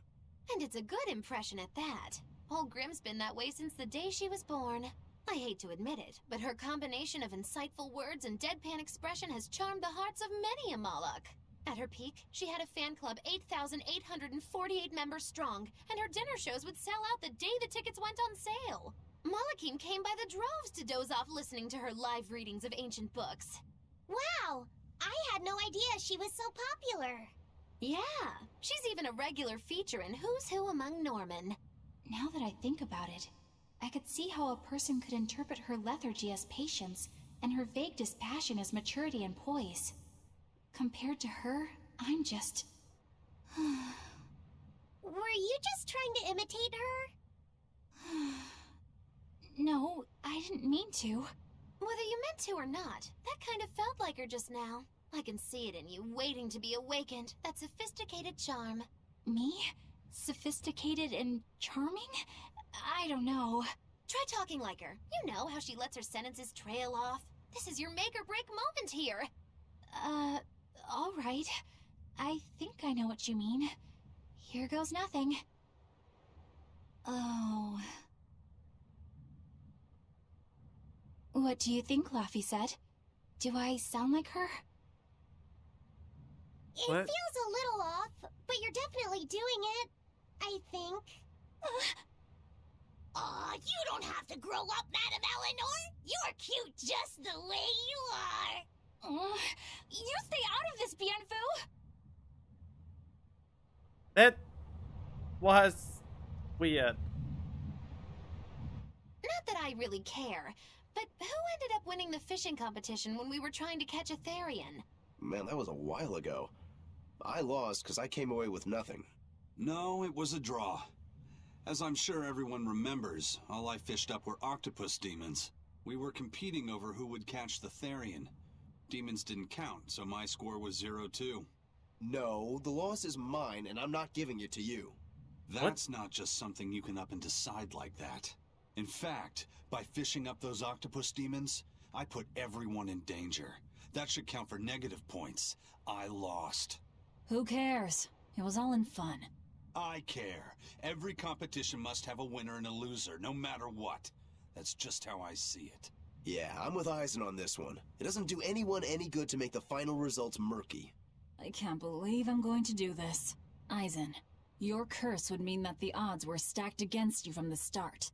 And it's a good impression at that. Old Grim's been that way since the day she was born. I hate to admit it, but her combination of insightful words and deadpan expression has charmed the hearts of many a Moloch. At her peak, she had a fan club 8,848 members strong, and her dinner shows would sell out the day the tickets went on sale. Molochim came by the droves to doze off listening to her live readings of ancient books. Wow! I had no idea she was so popular. Yeah, she's even a regular feature in Who's Who Among Norman. Now that I think about it, I could see how a person could interpret her lethargy as patience and her vague dispassion as maturity and poise. Compared to her, I'm just... Were you just trying to imitate her? No, I didn't mean to. Whether you meant to or not, that kind of felt like her just now. I can see it in you, waiting to be awakened. That sophisticated charm. Me? Sophisticated and charming? I don't know. Try talking like her. You know how she lets her sentences trail off. This is your make-or-break moment here. All right. I think I know what you mean. Here goes nothing. Oh. What do you think, Laphicet? Do I sound like her? It What? feels a little off, but you're definitely doing it. I think. Aw, you don't have to grow up, Madame Eleanor. You're cute just the way you are. You stay out of this, Bien Fu! That was weird. Not that I really care, but who ended up winning the fishing competition when we were trying to catch a Therian? Man, that was a while ago. I lost because I came away with nothing. No, it was a draw. As I'm sure everyone remembers, all I fished up were octopus demons. We were competing over who would catch the Therian. Demons didn't count, so my score was 0-2. No, the loss is mine, and I'm not giving it to you. That's not just something you can up and decide like that. In fact, by fishing up those octopus demons, I put everyone in danger. That should count for negative points. I lost. Who cares? It was all in fun. I care. Every competition must have a winner and a loser, no matter what. That's just how I see it. Yeah, I'm with Eisen on this one. It doesn't do anyone any good to make the final results murky. I can't believe I'm going to do this. Eisen, your curse would mean that the odds were stacked against you from the start.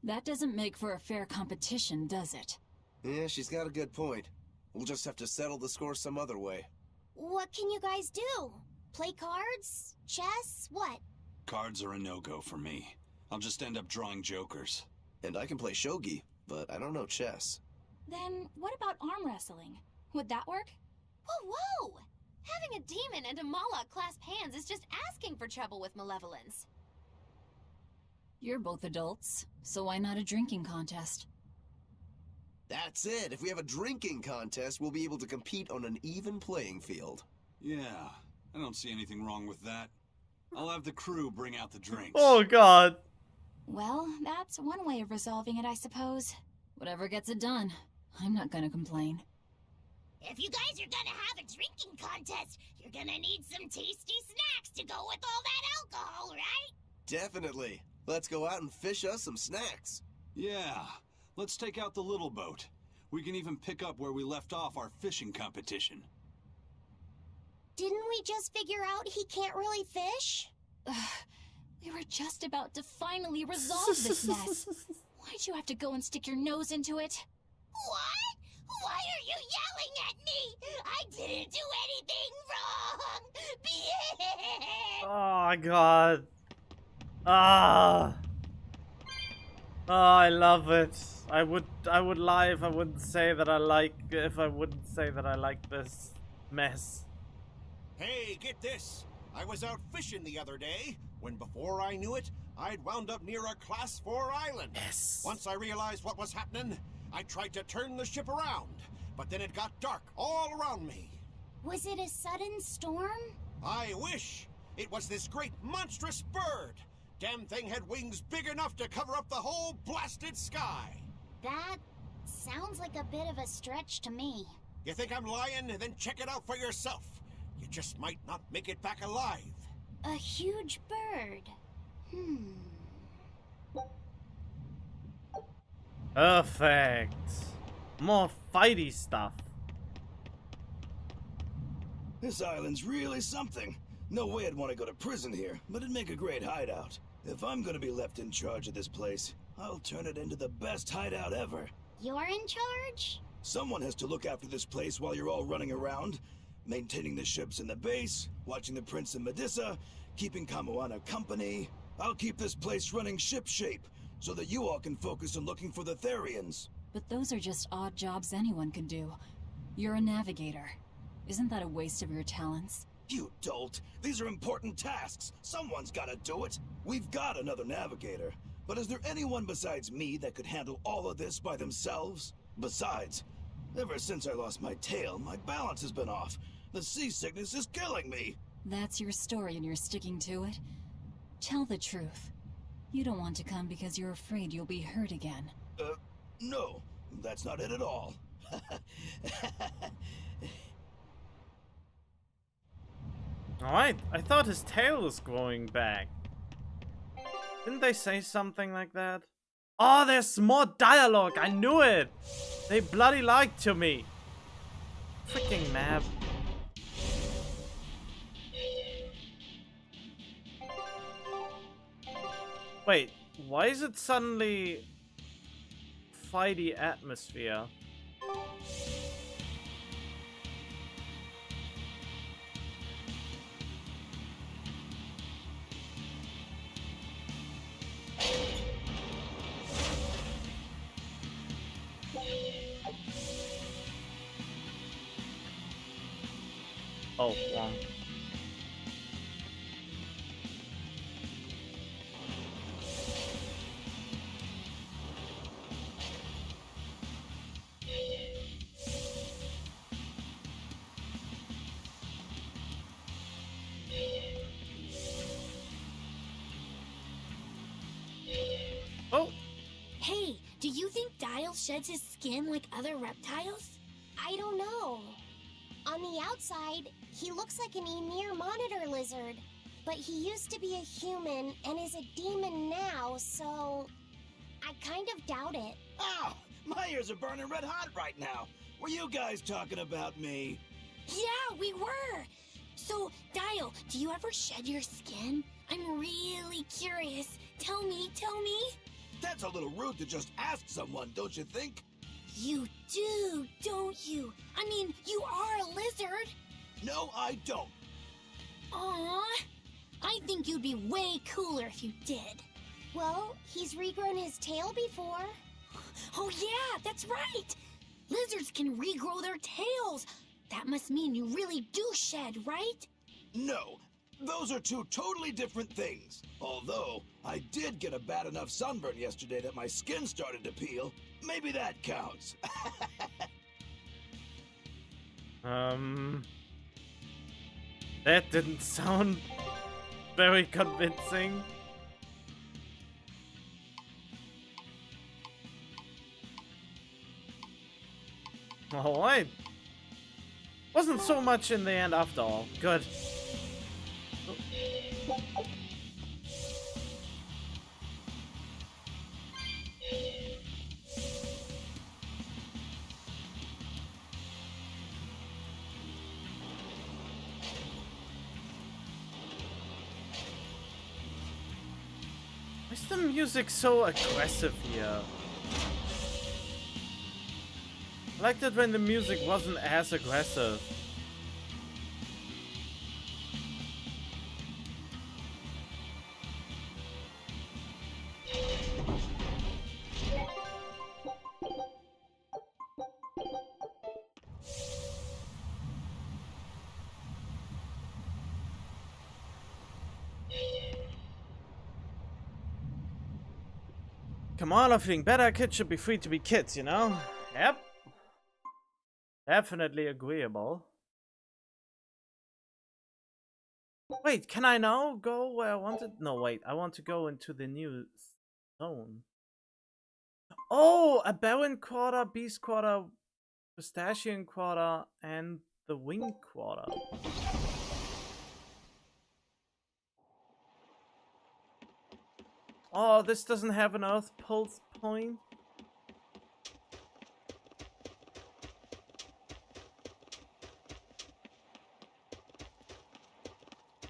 That doesn't make for a fair competition, does it? Yeah, she's got a good point. We'll just have to settle the score some other way. What can you guys do? Play cards? Chess? What? Cards are a no-go for me. I'll just end up drawing jokers. And I can play shogi, but I don't know chess. Then what about arm wrestling? Would that work? Whoa, whoa! Having a demon and a Mala clasp hands is just asking for trouble with malevolence. You're both adults, so why not a drinking contest? That's it. If we have a drinking contest, we'll be able to compete on an even playing field. Yeah, I don't see anything wrong with that. I'll have the crew bring out the drinks. Oh god. Well, that's one way of resolving it, I suppose. Whatever gets it done. I'm not gonna complain. If you guys are gonna have a drinking contest, you're gonna need some tasty snacks to go with all that alcohol, right? Definitely. Let's go out and fish us some snacks. Yeah, let's take out the little boat. We can even pick up where we left off our fishing competition. Didn't we just figure out he can't really fish? We were just about to finally resolve this mess. Why'd you have to go and stick your nose into it? What? Why are you yelling at me? I didn't do anything wrong! Oh god. Ah. Oh, I love it. I would lie if I wouldn't say that I like this mess. Hey, get this! I was out fishing the other day, when before I knew it, I'd wound up near a Class 4 island. Yes. Once I realized what was happening, I tried to turn the ship around, but then it got dark all around me. Was it a sudden storm? I wish! It was this great monstrous bird! Damn thing had wings big enough to cover up the whole blasted sky! That sounds like a bit of a stretch to me. You think I'm lying? Then check it out for yourself. You just might not make it back alive. A huge bird. Perfect. More fighty stuff. This island's really something. No way I'd want to go to prison here, but it'd make a great hideout. If I'm gonna be left in charge of this place, I'll turn it into the best hideout ever. You're in charge? Someone has to look after this place while you're all running around, maintaining the ships in the base, watching the Prince and Medusa, keeping Kamoana company. I'll keep this place running ship-shape, so that you all can focus on looking for the Therians. But those are just odd jobs anyone can do. You're a navigator. Isn't that a waste of your talents? You dolt! These are important tasks! Someone's gotta do it! We've got another navigator, but is there anyone besides me that could handle all of this by themselves? Besides, ever since I lost my tail, my balance has been off. The seasickness is killing me! That's your story and you're sticking to it? Tell the truth. You don't want to come because you're afraid you'll be hurt again. No, that's not it at all. Alright, I thought his tail was growing back. Didn't they say something like that? Oh, there's more dialogue! I knew it! They bloody lied to me! Freaking map. Wait, why is it suddenly fighty atmosphere? Oh, wrong. Oh! Hey, do you think Dial sheds his skin like other reptiles? I don't know. On the outside, he looks like an Emir monitor lizard, but he used to be a human and is a demon now, so I kind of doubt it. Ow! My ears are burning red hot right now. Were you guys talking about me? Yeah, we were. So, Dial, do you ever shed your skin? I'm really curious. Tell me. That's a little rude to just ask someone, don't you think? You do, don't you? I mean, you are a lizard. No, I don't. Aw, I think you'd be way cooler if you did. Well, he's regrown his tail before. Oh yeah, that's right. Lizards can regrow their tails. That must mean you really do shed, right? No, those are two totally different things. Although, I did get a bad enough sunburn yesterday that my skin started to peel. Maybe that counts. That didn't sound very convincing. Alright. Wasn't so much in the end after all. Good. Why is the music so aggressive here? I liked it when the music wasn't as aggressive. Come on, I'm feeling better. Kids should be free to be kids, you know? Yep. Definitely agreeable. Wait, can I now go where I wanted? No, wait, I want to go into the new zone. Oh, a Baron quarter, Beast quarter, Pistachian quarter, and the Wing quarter. Oh, this doesn't have an Earth Pulse point?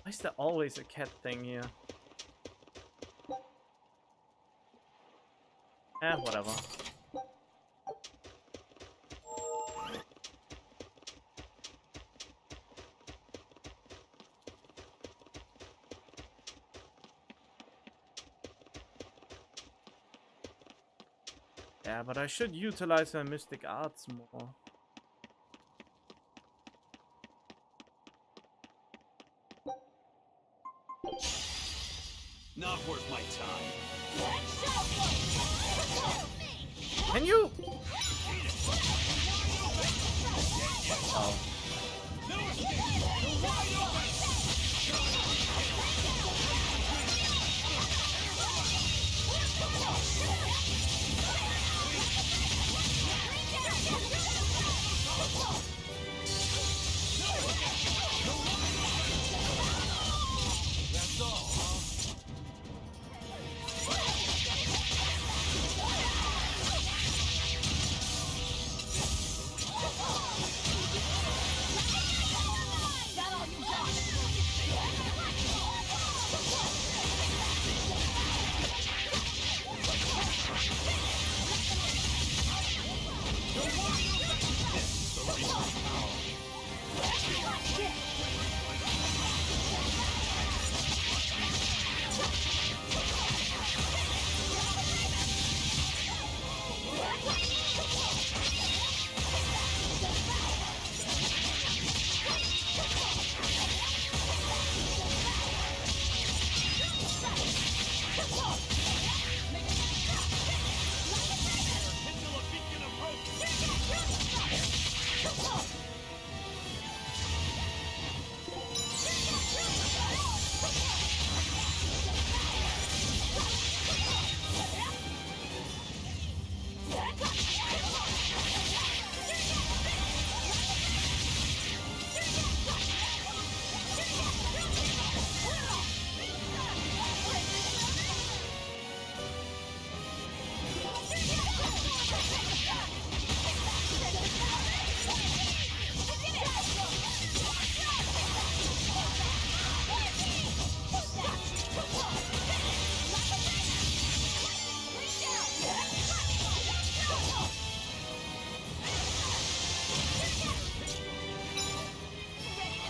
Why is there always a cat thing here? Eh, whatever. Yeah, but I should utilize my mystic arts more. Not worth my time. Can you?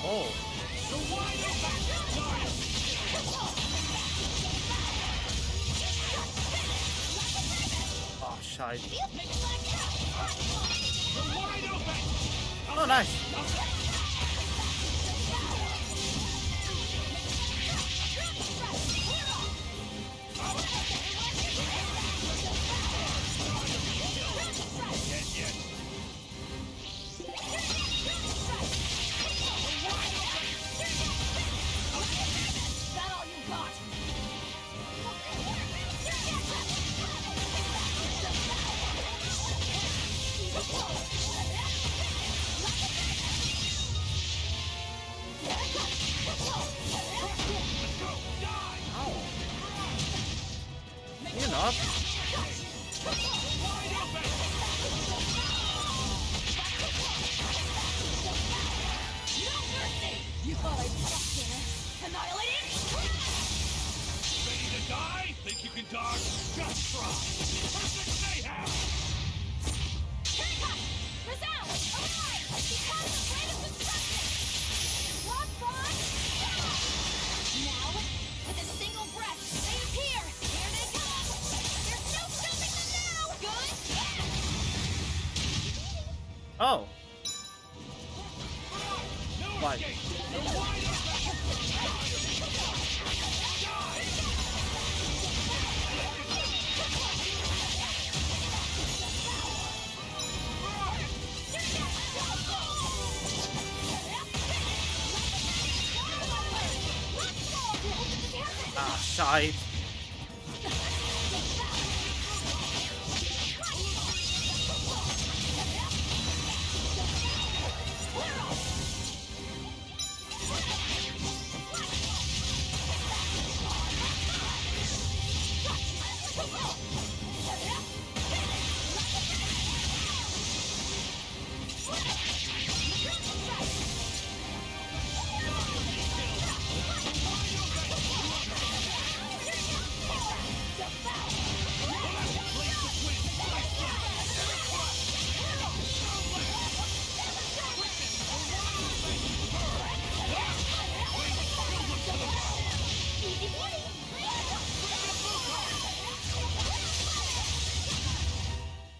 Oh. Oh, Nice. You're not. You thought I'd stop there? Annihilated? Ready to die? Think you can dodge? Just try. Perfect mayhem! Haircut! Resound! Alive! Because of rate of destruction! Lost Bond! Now, with a single breath, they appear! Here they come! There's no stopping them now! Good? Oh. Why? Ah, shite.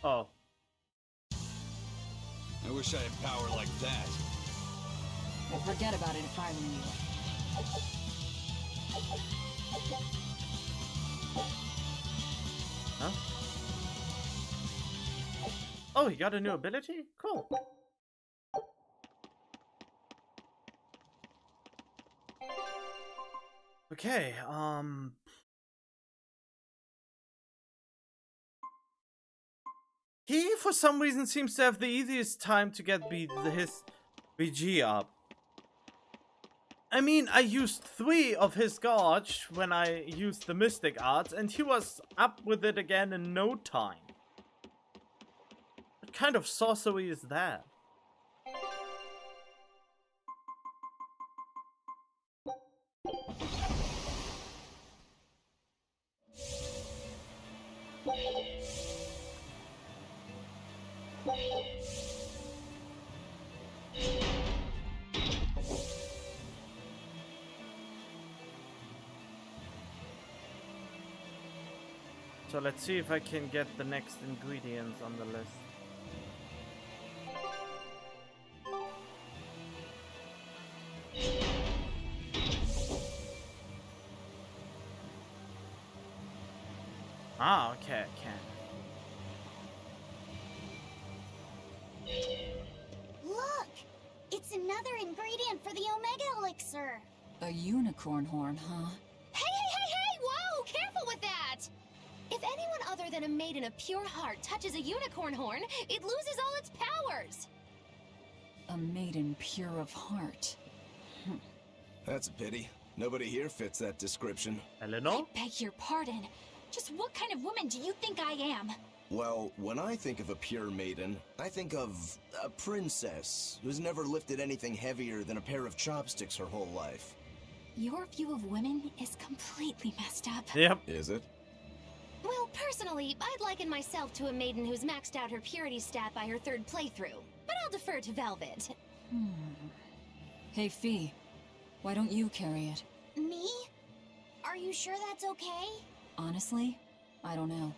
Oh. I wish I had power like that. I'd forget about it if I were you. Huh? Oh, he got a new ability? Cool. Okay, he, for some reason, seems to have the easiest time to get his BG up. I mean, I used 3 of his gauge when I used the Mystic Arts, and he was up with it again in no time. What kind of sorcery is that? So let's see if I can get the next ingredients on the list. Ah, okay, I can. Look! It's another ingredient for the Omega Elixir! A unicorn horn, huh? Hey! Whoa! Careful with that! If anyone other than a maiden of pure heart touches a unicorn horn, it loses all its powers! A maiden pure of heart. That's a pity. Nobody here fits that description. Eleanor? Beg your pardon. Just what kind of woman do you think I am? Well, when I think of a pure maiden, I think of a princess who's never lifted anything heavier than a pair of chopsticks her whole life. Your view of women is completely messed up. Yep. Is it? Well, personally, I'd liken myself to a maiden who's maxed out her purity stat by her 3rd playthrough. But I'll defer to Velvet. Hey, Fee. Why don't you carry it? Me? Are you sure that's okay? Honestly, I don't know.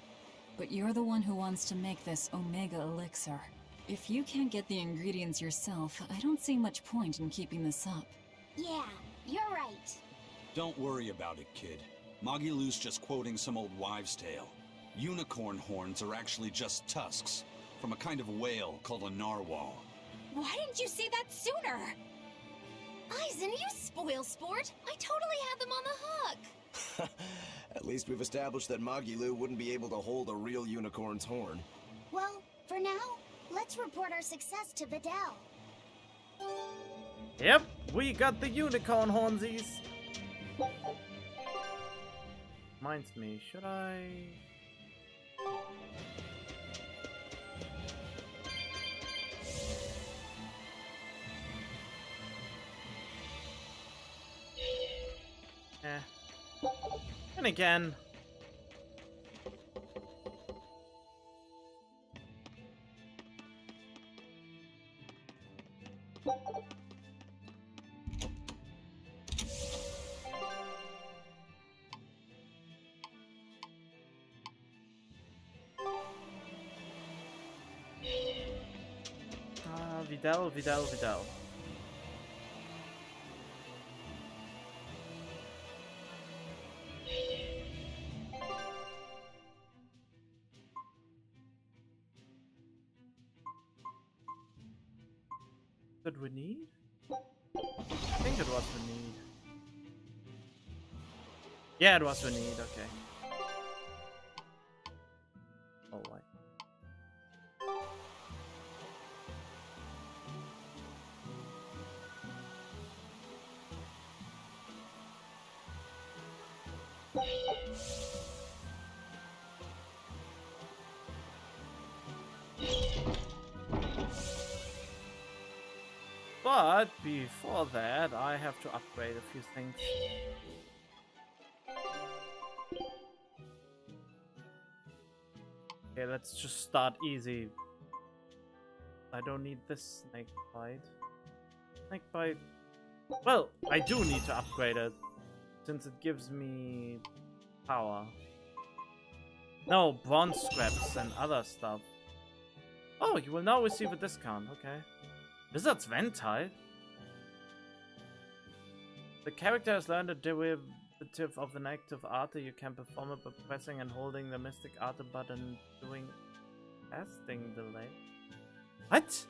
But you're the one who wants to make this Omega Elixir. If you can't get the ingredients yourself, I don't see much point in keeping this up. Yeah, you're right. Don't worry about it, kid. Magilou's just quoting some old wives' tale. Unicorn horns are actually just tusks from a kind of whale called a narwhal. Why didn't you say that sooner? Aizen, you spoil sport. I totally had them on the hook. At least we've established that Magilou wouldn't be able to hold a real unicorn's horn. Well, for now, let's report our success to Vidal. Yep, we got the unicorn hornsies. Reminds me, should I... And again. Vidal. That we need? I think it was we need. Yeah, it was we need, okay. Alright. But before that, I have to upgrade a few things. Okay, let's just start easy. I don't need this snake bite. Snake bite. Well, I do need to upgrade it since it gives me power. No, bronze scraps and other stuff. Oh, you will now receive a discount. Okay. Wizard's Ventile? The character has learned a derivative of an active art. You can perform it by pressing and holding the Mystic Art button during casting delay. What?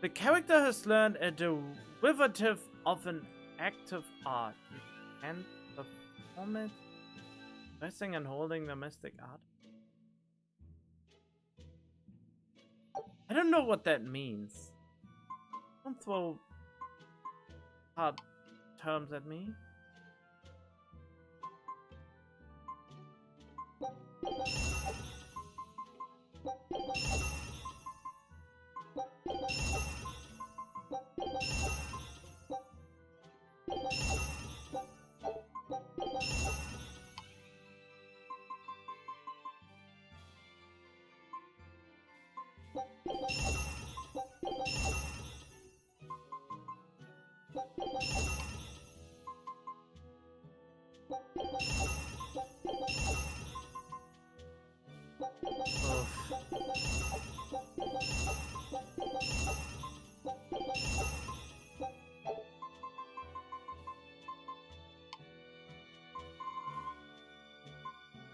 The character has learned a derivative of an active art. You can perform it pressing and holding the Mystic Art. I don't know what that means. Don't throw hard terms at me.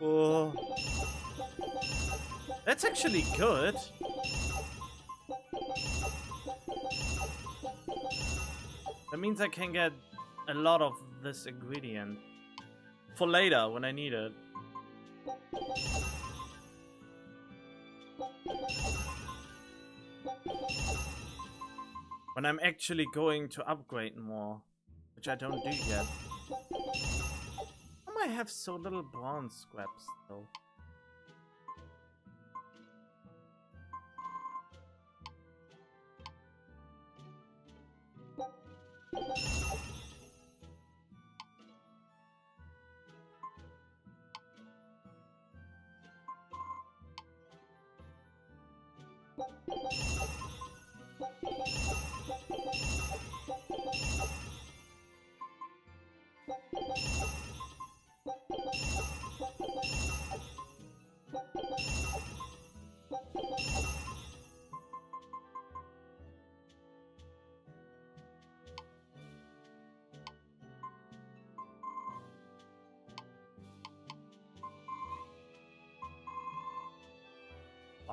Oh, that's actually good. That means I can get a lot of this ingredient for later when I need it. When I'm actually going to upgrade more, which I don't do yet. I have so little bronze scraps though.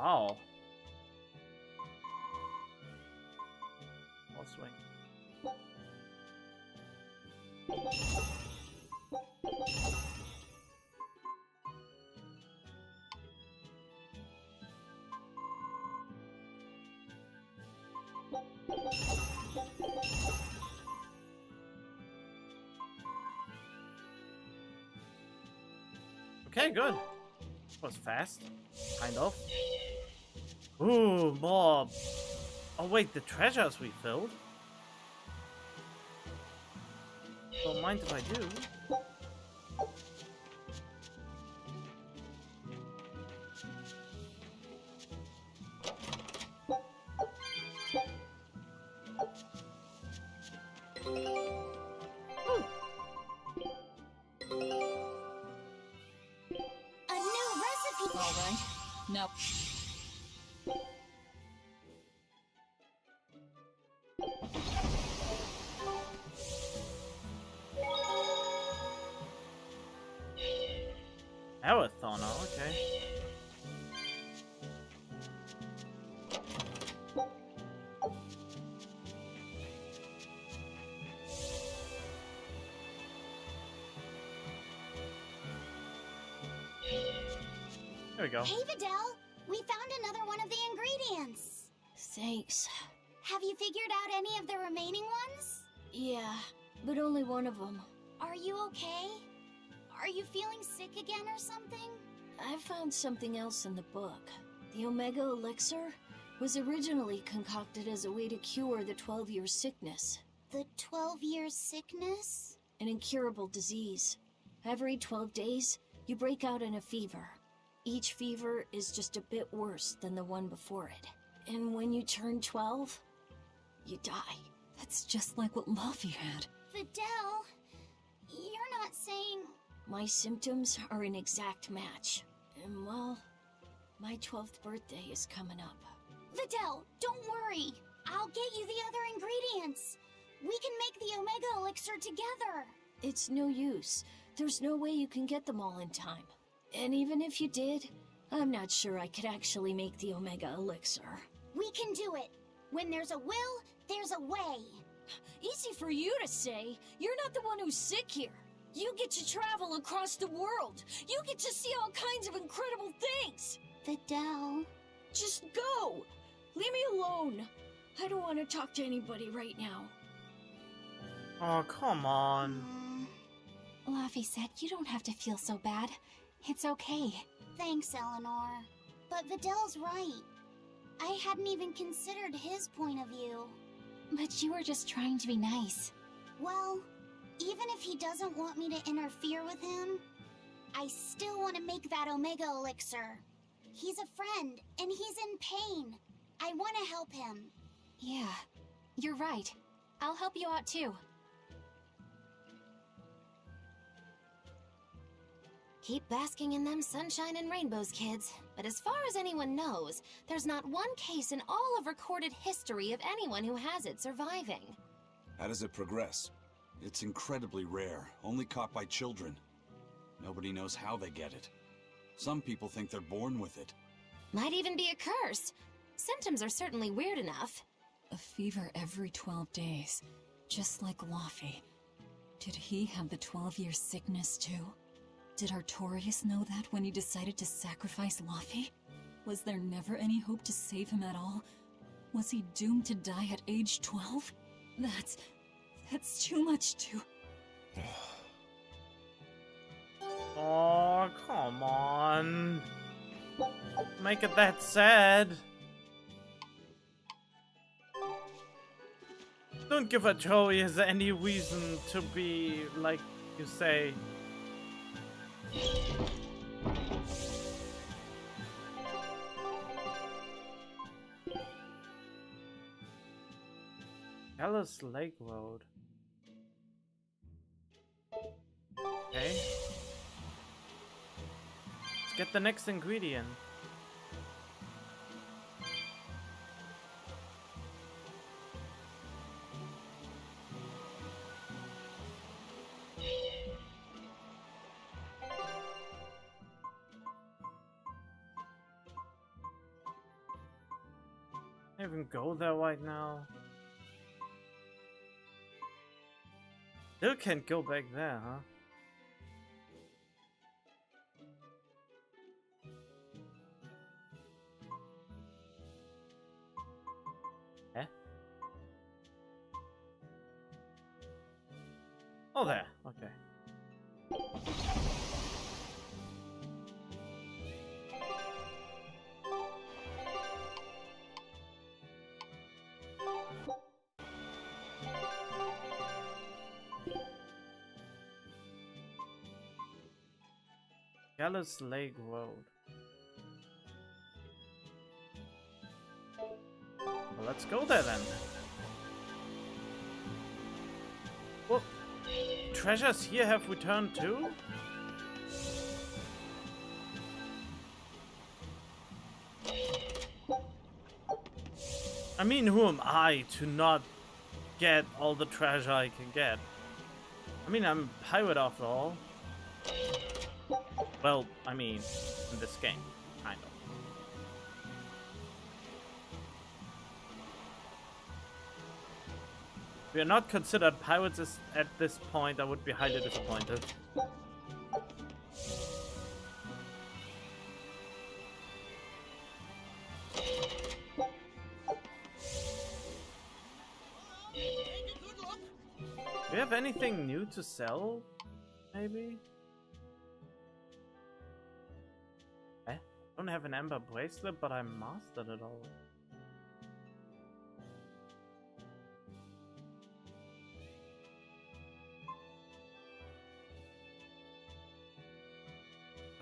Wow. I'll swing. Okay, good. Was fast. Kind of. Ooh, more. Oh wait, the treasures we filled. Don't mind if I do. A new recipe. All right. Nope. Marathoner, okay. There we go. Hey, Videl, we found another one of the ingredients. Thanks. Have you figured out any of the remaining ones? Yeah, but only one of them. Are you okay? Are you feeling sick again or something? I found something else in the book. The Omega Elixir was originally concocted as a way to cure the 12-year sickness. The 12-year sickness? An incurable disease. Every 12 days, you break out in a fever. Each fever is just a bit worse than the one before it. And when you turn 12, you die. That's just like what Luffy had. Videl, you're not saying... My symptoms are an exact match. And well, my 12th birthday is coming up. Videl, don't worry. I'll get you the other ingredients. We can make the Omega Elixir together. It's no use. There's no way you can get them all in time. And even if you did, I'm not sure I could actually make the Omega Elixir. We can do it. When there's a will, there's a way. Easy for you to say. You're not the one who's sick here. You get to travel across the world. You get to see all kinds of incredible things. Videl. Just go. Leave me alone. I don't want to talk to anybody right now. Oh, come on. Luffy said you don't have to feel so bad. It's okay. Thanks, Eleanor. But Videl's right. I hadn't even considered his point of view. But you were just trying to be nice. Well, even if he doesn't want me to interfere with him, I still want to make that Omega Elixir. He's a friend, and he's in pain. I want to help him. Yeah, you're right. I'll help you out too. Keep basking in them sunshine and rainbows, kids. But as far as anyone knows, there's not one case in all of recorded history of anyone who has it surviving. How does it progress? It's incredibly rare, only caught by children. Nobody knows how they get it. Some people think they're born with it. Might even be a curse. Symptoms are certainly weird enough. A fever every 12 days, just like Luffy. Did he have the 12-year sickness too? Did Artorias know that when he decided to sacrifice Luffy? Was there never any hope to save him at all? Was he doomed to die at age 12? That's too much to... Oh, come on. Make it that sad. Don't give Artorias any reason to be, like you say. Ellis Lake Road. Okay. Let's get the next ingredient. Can't even go there right now. Still can't go back there, huh? Eh? Oh, there. Okay. Gallows Lake Road. Well, let's go there then. Well, treasures here have returned too? I mean, who am I to not get all the treasure I can get? I mean, I'm a pirate after all. Well, I mean, in this game, kind of. If we are not considered pirates at this point, I would be highly disappointed. Do you have anything new to sell? Maybe? I don't have an amber bracelet, but I mastered it already.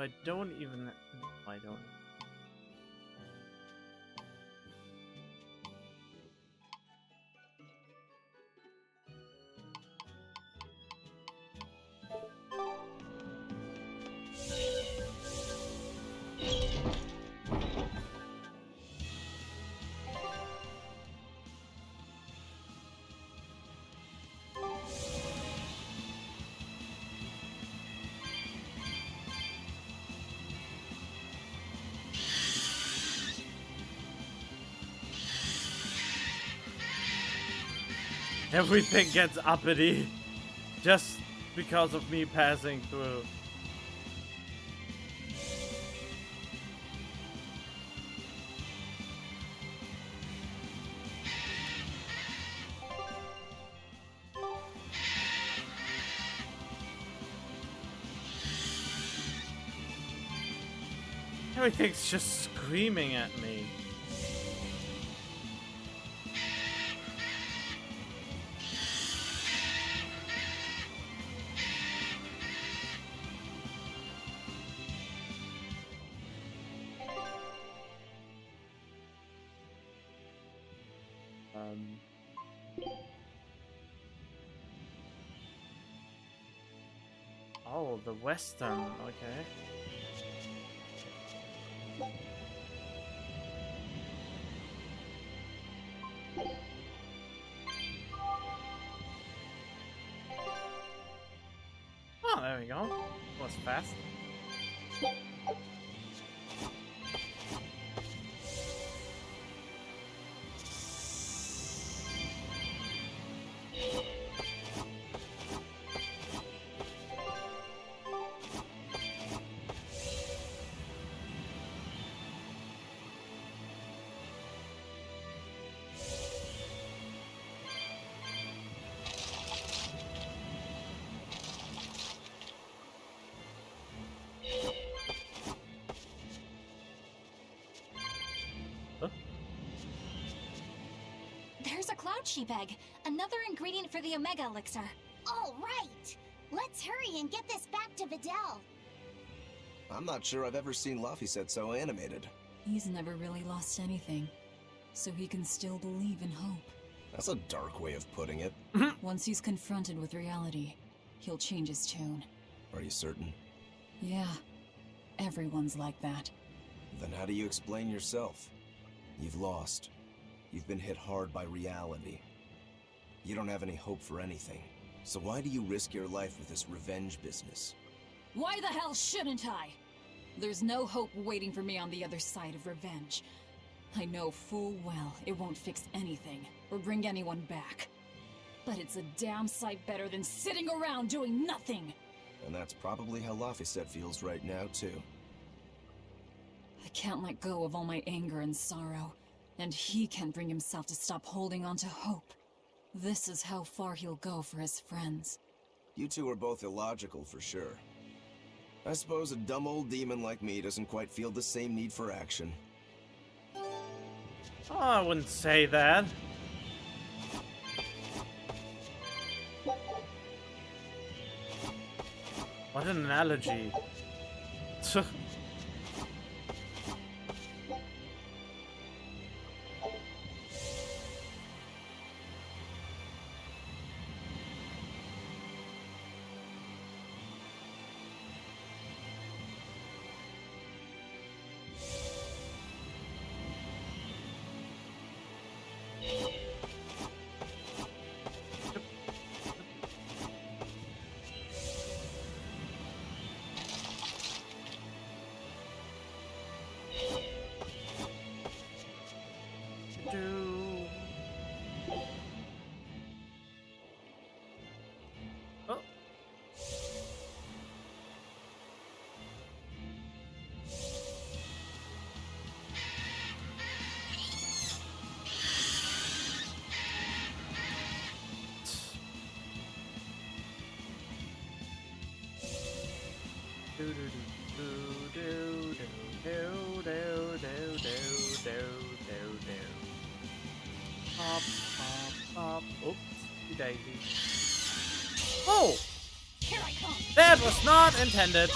I don't even... I don't... Everything gets uppity just because of me passing through. Everything's just screaming at me. Oh, the Western, okay. Oh, there we go. That was fast. There's a cloud sheep egg, another ingredient for the Omega Elixir. All right! Let's hurry and get this back to Videl. I'm not sure I've ever seen Laphicet so animated. He's never really lost anything, so he can still believe in hope. That's a dark way of putting it. Once he's confronted with reality, he'll change his tune. Are you certain? Yeah, everyone's like that. Then how do you explain yourself? You've lost. You've been hit hard by reality. You don't have any hope for anything. So why do you risk your life with this revenge business? Why the hell shouldn't I? There's no hope waiting for me on the other side of revenge. I know full well it won't fix anything or bring anyone back. But it's a damn sight better than sitting around doing nothing! And that's probably how Laphicet feels right now, too. I can't let go of all my anger and sorrow, and he can't bring himself to stop holding on to hope. This is how far he'll go for his friends. You two are both illogical, for sure. I suppose a dumb old demon like me doesn't quite feel the same need for action. Oh, I wouldn't say that. What an analogy. Oh. Pop, pop, pop. Oops, daisy. Oh! Here I come! That was not intended.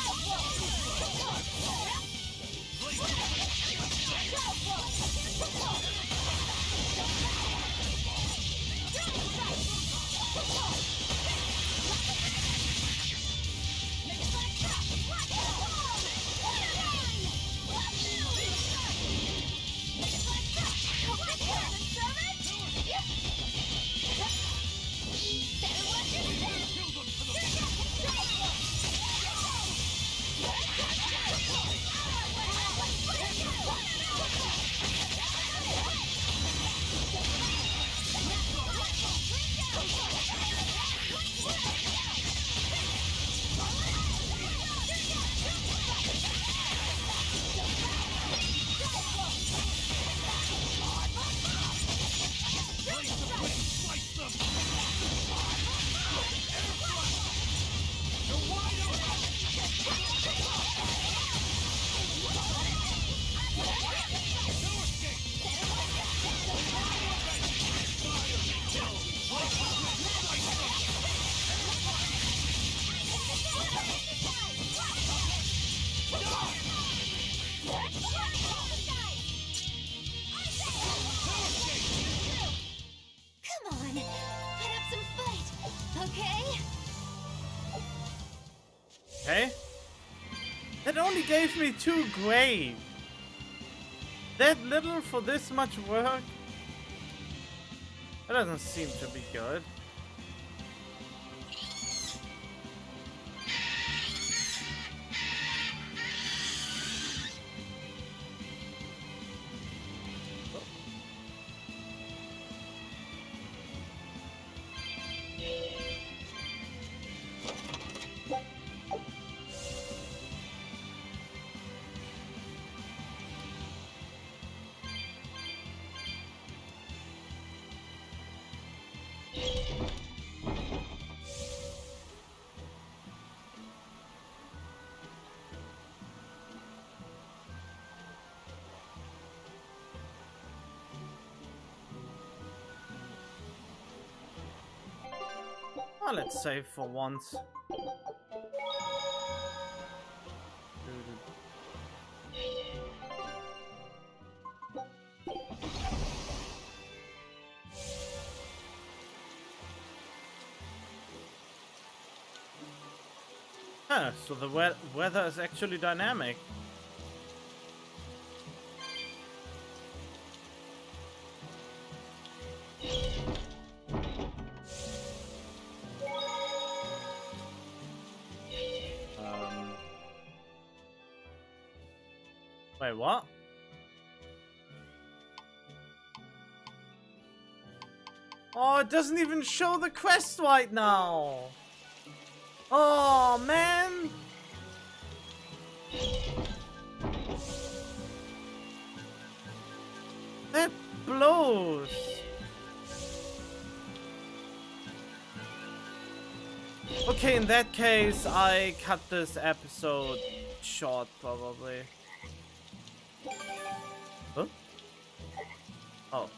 Come on, put up some fight, okay? Okay. That only gave me 2 grade. That little for this much work? That doesn't seem to be good. Oh, let's save for once. Huh, so the weather is actually dynamic. Wait, what? Oh, it doesn't even show the quest right now. Oh, man. That blows. Okay, in that case, I cut this episode short, probably. Huh? Oh.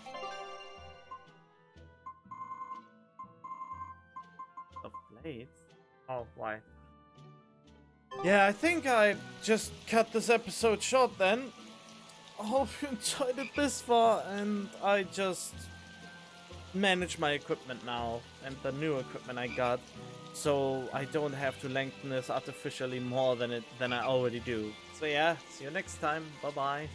The blades? Oh, why? Yeah, I think I just cut this episode short then. I hope you enjoyed it this far, and I just manage my equipment now, and the new equipment I got, so I don't have to lengthen this artificially more than I already do. So yeah, see you next time. Bye bye.